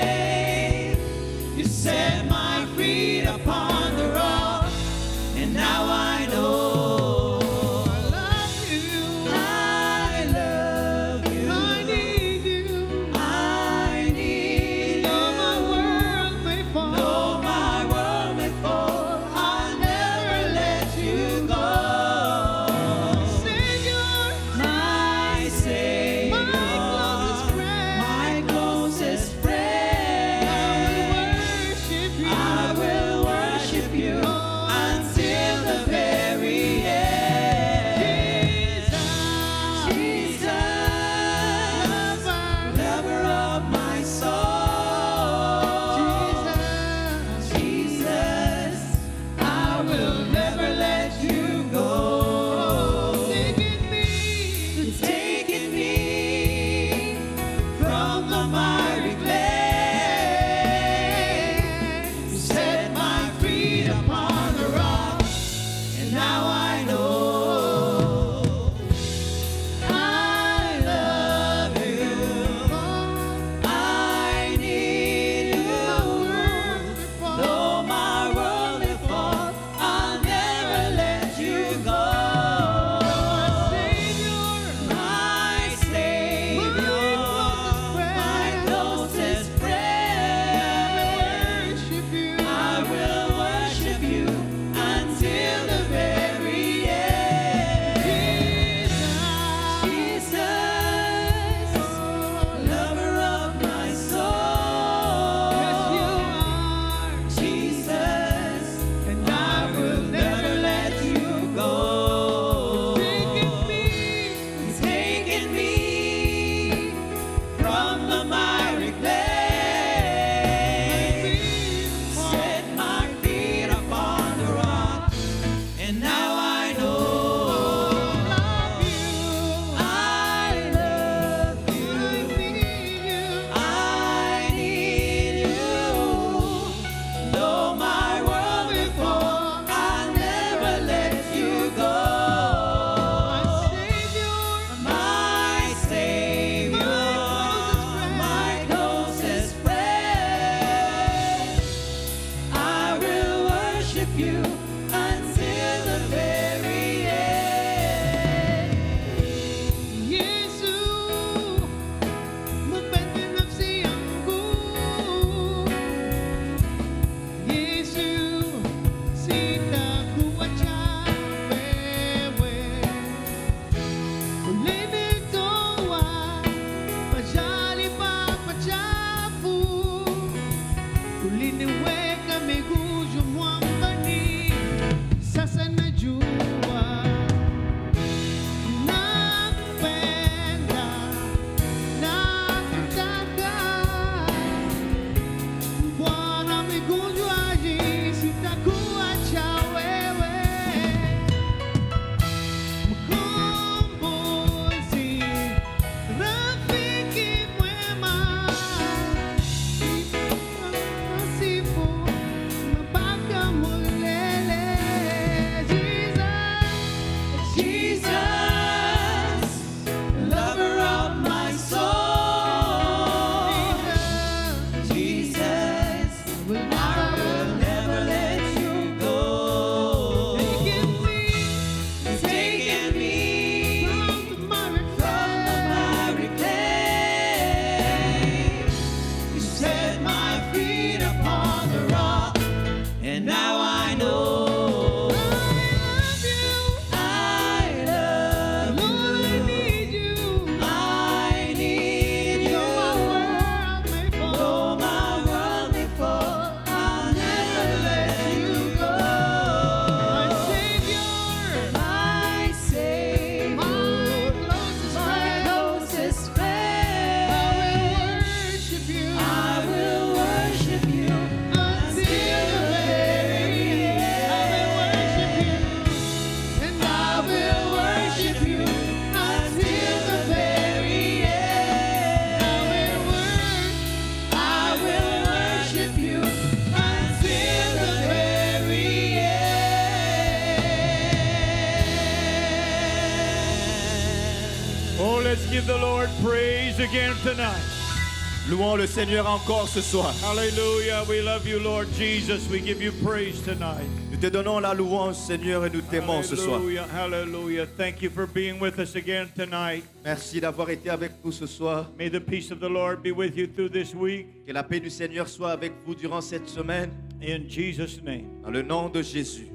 clay. You set my feet upon the rock, and now I know I love you. I love you. I need you. I need Though my you. world may fall, Though my world may fall, I'll never let you go. Savior, My Savior, my closest friend, my closest I friend, will worship you. I will worship you until the very end. Jesus, lover of my soul, Jesus, I will never let you go. Taking me from the miry clay, you set my feet upon the rock, and now I know I love you. I need you. Though my world may fall, I'll never let you go. My Savior, my closest friend, I will worship you until the very end. Jesus, lover of my soul, Jesus, and I will never let you go. He's taken me from the miry clay, set my feet upon the rock, and now I know I love you. I need you. Though my world may fall, I'll never let you go. My Savior, my give the Lord praise again tonight. Louons le Seigneur encore ce soir. Hallelujah. We love you, Lord Jesus. We give you praise tonight. Nous te donnons la louange, Seigneur, et nous t'aimons ce soir. Hallelujah. Hallelujah. Thank you for being with us again tonight. Merci d'avoir été avec nous ce soir. May the peace of the Lord be with you through this week. Que la paix du Seigneur soit avec vous durant cette semaine. In Jesus' name. Dans le nom de Jésus.